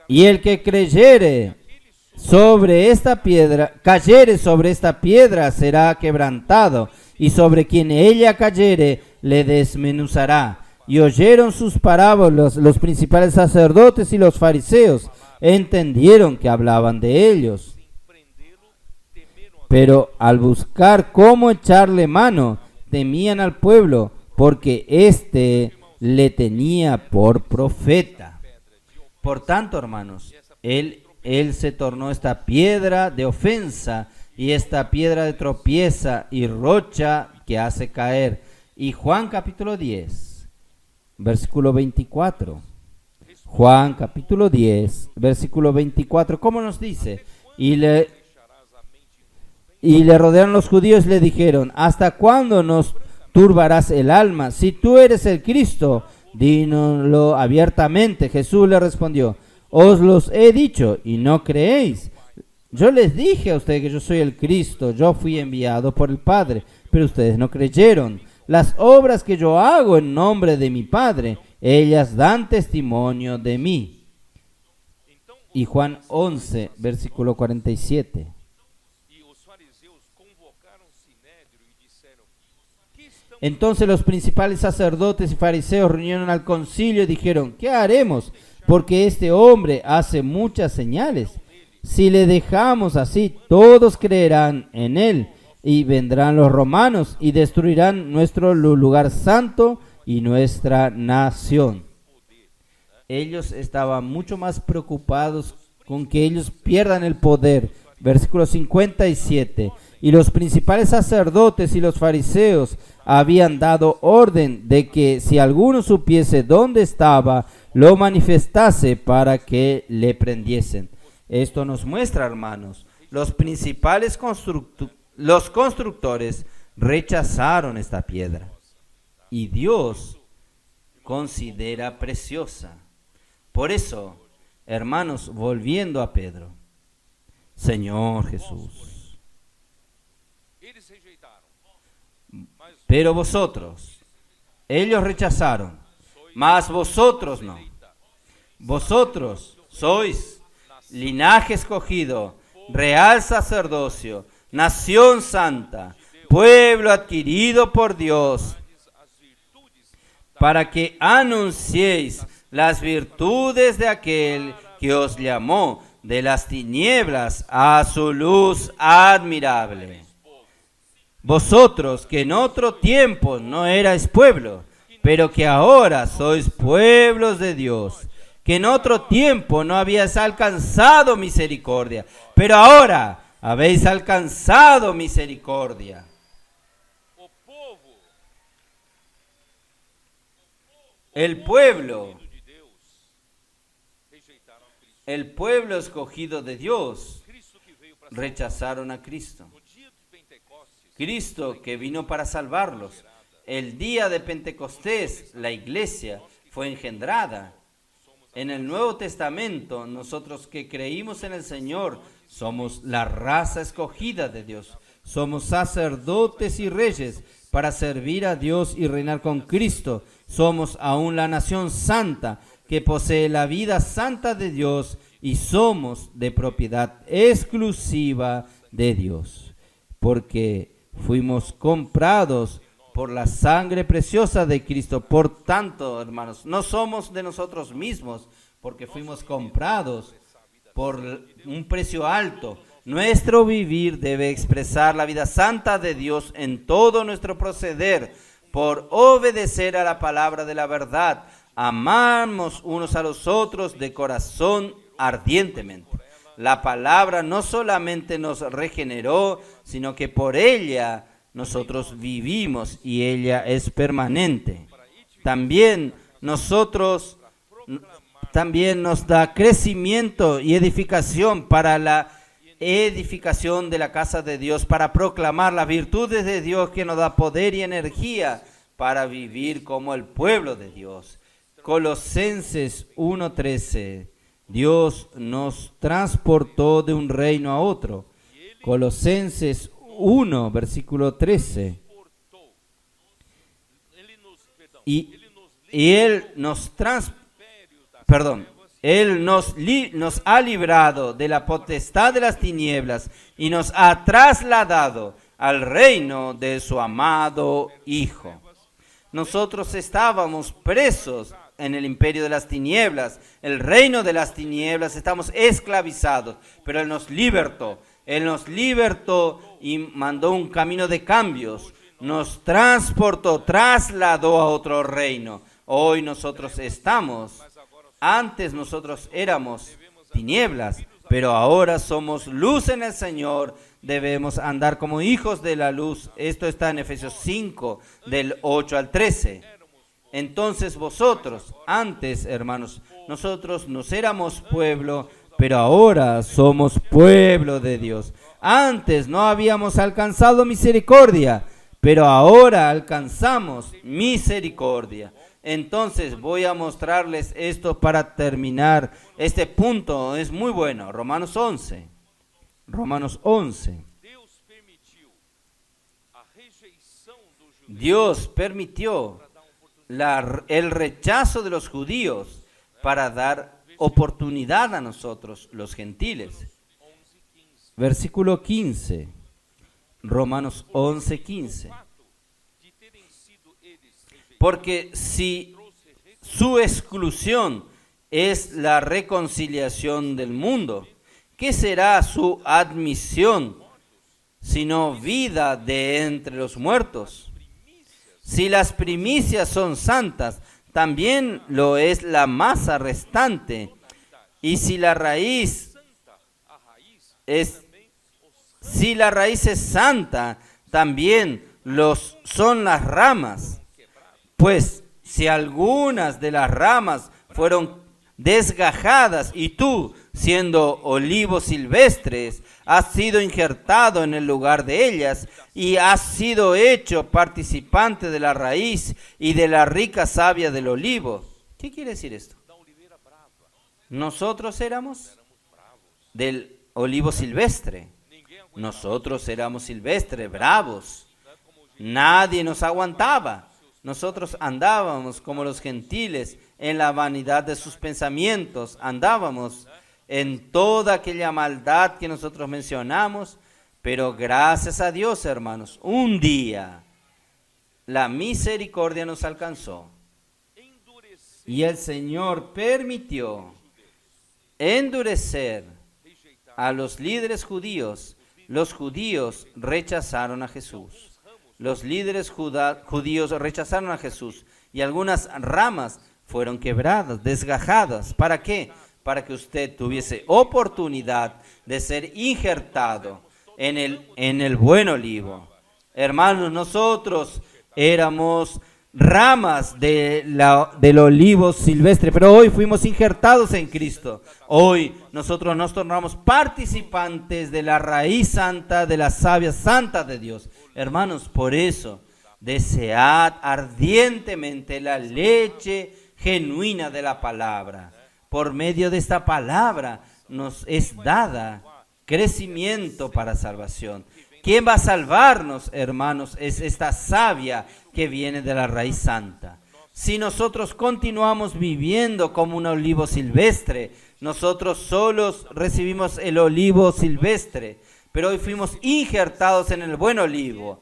Y el que creyere sobre esta piedra, cayere sobre esta piedra, será quebrantado, y sobre quien ella cayere le desmenuzará. Y oyeron sus parábolas los principales sacerdotes y los fariseos, entendieron que hablaban de ellos. Pero al buscar cómo echarle mano, temían al pueblo, porque éste le tenía por profeta. Por tanto, hermanos, él se tornó esta piedra de ofensa y esta piedra de tropieza y rocha que hace caer. Y Juan capítulo 10, versículo 24. Juan capítulo 10, versículo 24, ¿cómo nos dice? Y le rodearon los judíos y le dijeron: ¿hasta cuándo nos turbarás el alma? Si tú eres el Cristo, dínoslo abiertamente. Jesús le respondió: os los he dicho y no creéis. Yo les dije a ustedes que yo soy el Cristo, yo fui enviado por el Padre, pero ustedes no creyeron. Las obras que yo hago en nombre de mi Padre, ellas dan testimonio de mí. Y Juan 11, versículo 47. Entonces los principales sacerdotes y fariseos reunieron al concilio y dijeron: ¿qué haremos? Porque este hombre hace muchas señales. Si le dejamos así, todos creerán en él, y vendrán los romanos y destruirán nuestro lugar santo y nuestra nación. Ellos estaban mucho más preocupados con que ellos pierdan el poder. Versículo 57. Y los principales sacerdotes y los fariseos habían dado orden de que si alguno supiese dónde estaba, lo manifestase para que le prendiesen. Esto nos muestra, hermanos, los principales constructores rechazaron esta piedra y Dios considera preciosa. Por eso, hermanos, volviendo a Pedro, Señor Jesús, pero vosotros, ellos rechazaron, mas vosotros no. Vosotros sois linaje escogido, real sacerdocio, nación santa, pueblo adquirido por Dios, para que anunciéis las virtudes de aquel que os llamó de las tinieblas a su luz admirable. Vosotros que en otro tiempo no erais pueblo, pero que ahora sois pueblos de Dios, que en otro tiempo no habíais alcanzado misericordia, pero ahora habéis alcanzado misericordia. El pueblo escogido de Dios rechazaron a Cristo. Cristo que vino para salvarlos. El día de Pentecostés, la iglesia fue engendrada. En el Nuevo Testamento, nosotros que creímos en el Señor, somos la raza escogida de Dios. Somos sacerdotes y reyes para servir a Dios y reinar con Cristo. Somos aún la nación santa que posee la vida santa de Dios y somos de propiedad exclusiva de Dios. Porque fuimos comprados por la sangre preciosa de Cristo. Por tanto, hermanos, no somos de nosotros mismos, porque fuimos comprados por un precio alto. Nuestro vivir debe expresar la vida santa de Dios en todo nuestro proceder, por obedecer a la palabra de la verdad. Amamos unos a los otros de corazón ardientemente. La palabra no solamente nos regeneró, sino que por ella nosotros vivimos y ella es permanente. También nos da crecimiento y edificación para la edificación de la casa de Dios, para proclamar las virtudes de Dios, que nos da poder y energía para vivir como el pueblo de Dios. Colosenses 1:13. Dios nos transportó de un reino a otro. Colosenses 1, versículo 13. Y Él nos ha librado de la potestad de las tinieblas y nos ha trasladado al reino de su amado Hijo. Nosotros estábamos presos en el imperio de las tinieblas, el reino de las tinieblas, estamos esclavizados, pero Él nos libertó y mandó un camino de cambios, nos transportó, trasladó a otro reino. Hoy nosotros antes nosotros éramos tinieblas, pero ahora somos luz en el Señor, debemos andar como hijos de la luz. Esto está en Efesios 5, del 8 al 13. Entonces vosotros, antes, hermanos, Nosotros no éramos pueblo, pero ahora somos pueblo de Dios. Antes no habíamos alcanzado misericordia, pero ahora alcanzamos misericordia. Entonces voy a mostrarles esto para terminar. Este punto es muy bueno. Romanos 11. Romanos 11. Dios permitió el rechazo de los judíos para dar oportunidad a nosotros, los gentiles. Versículo 15. Romanos 11, 15. Porque si su exclusión es la reconciliación del mundo, ¿qué será su admisión sino vida de entre los muertos? Si las primicias son santas, también lo es la masa restante. Y si la raíz es santa, también son las ramas. Pues si algunas de las ramas fueron desgajadas y tú, siendo olivos silvestres, has sido injertado en el lugar de ellas y has sido hecho participante de la raíz y de la rica savia del olivo. ¿Qué quiere decir esto? Nosotros éramos del olivo silvestre. Nosotros éramos silvestres, bravos. Nadie nos aguantaba. Nosotros andábamos como los gentiles en la vanidad de sus pensamientos. Andábamos en toda aquella maldad que nosotros mencionamos. Pero gracias a Dios, hermanos, un día la misericordia nos alcanzó. Y el Señor permitió endurecer a los líderes judíos. Los judíos rechazaron a Jesús. Los líderes judíos rechazaron a Jesús y algunas ramas fueron quebradas, desgajadas. ¿Para qué? Para que usted tuviese oportunidad de ser injertado en el buen olivo. Hermanos, nosotros éramos ramas del olivo silvestre, pero hoy fuimos injertados en Cristo. Hoy nosotros nos tornamos participantes de la raíz santa, de la savia santa de Dios. Hermanos, por eso, desead ardientemente la leche genuina de la palabra. Por medio de esta palabra nos es dada crecimiento para salvación. ¿Quién va a salvarnos, hermanos? Es esta savia que viene de la raíz santa. Si nosotros continuamos viviendo como un olivo silvestre, nosotros solos recibimos el olivo silvestre, pero hoy fuimos injertados en el buen olivo.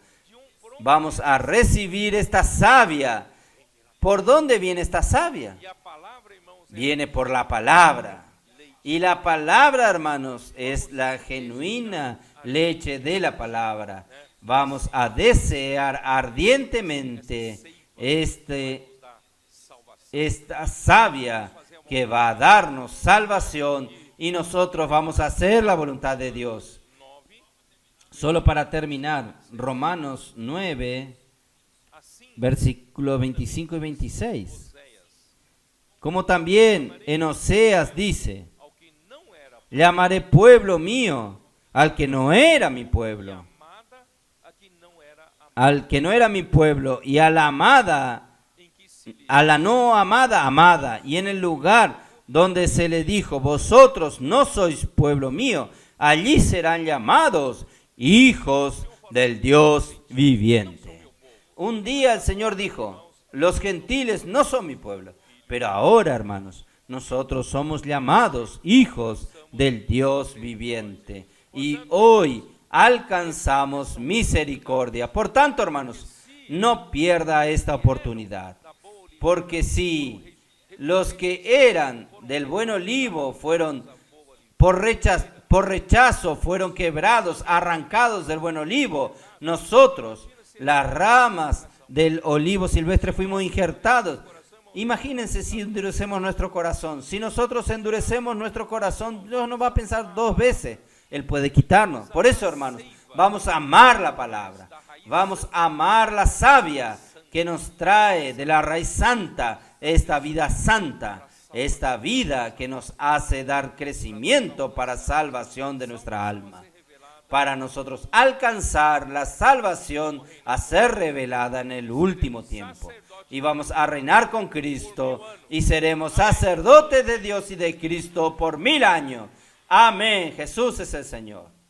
Vamos a recibir esta savia. ¿Por dónde viene esta savia? Viene por la palabra. Y la palabra, hermanos, es la genuina leche de la palabra. Vamos a desear ardientemente esta savia que va a darnos salvación y nosotros vamos a hacer la voluntad de Dios. Solo para terminar, Romanos 9, versículos 25 y 26. Como también en Oseas dice: llamaré pueblo mío al que no era mi pueblo, al que no era mi pueblo, y a la amada, a la no amada, amada. Y en el lugar donde se le dijo: vosotros no sois pueblo mío, allí serán llamados hijos del Dios viviente. Un día el Señor dijo: los gentiles no son mi pueblo, pero ahora, hermanos, nosotros somos llamados hijos del Dios viviente. Y hoy alcanzamos misericordia. Por tanto, hermanos, no pierda esta oportunidad. Porque si los que eran del buen olivo fueron por rechazo fueron quebrados, arrancados del buen olivo, nosotros, las ramas del olivo silvestre, fuimos injertados. Imagínense si endurecemos nuestro corazón. Si nosotros endurecemos nuestro corazón, Dios no va a pensar dos veces. Él puede quitarnos. Por eso, hermanos, vamos a amar la palabra. Vamos a amar la savia que nos trae de la raíz santa esta vida santa. esta vida que nos hace dar crecimiento para salvación de nuestra alma, para nosotros alcanzar la salvación a ser revelada en el último tiempo. Y vamos a reinar con Cristo y seremos sacerdotes de Dios y de Cristo por 1000 años. Amén. Jesús es el Señor.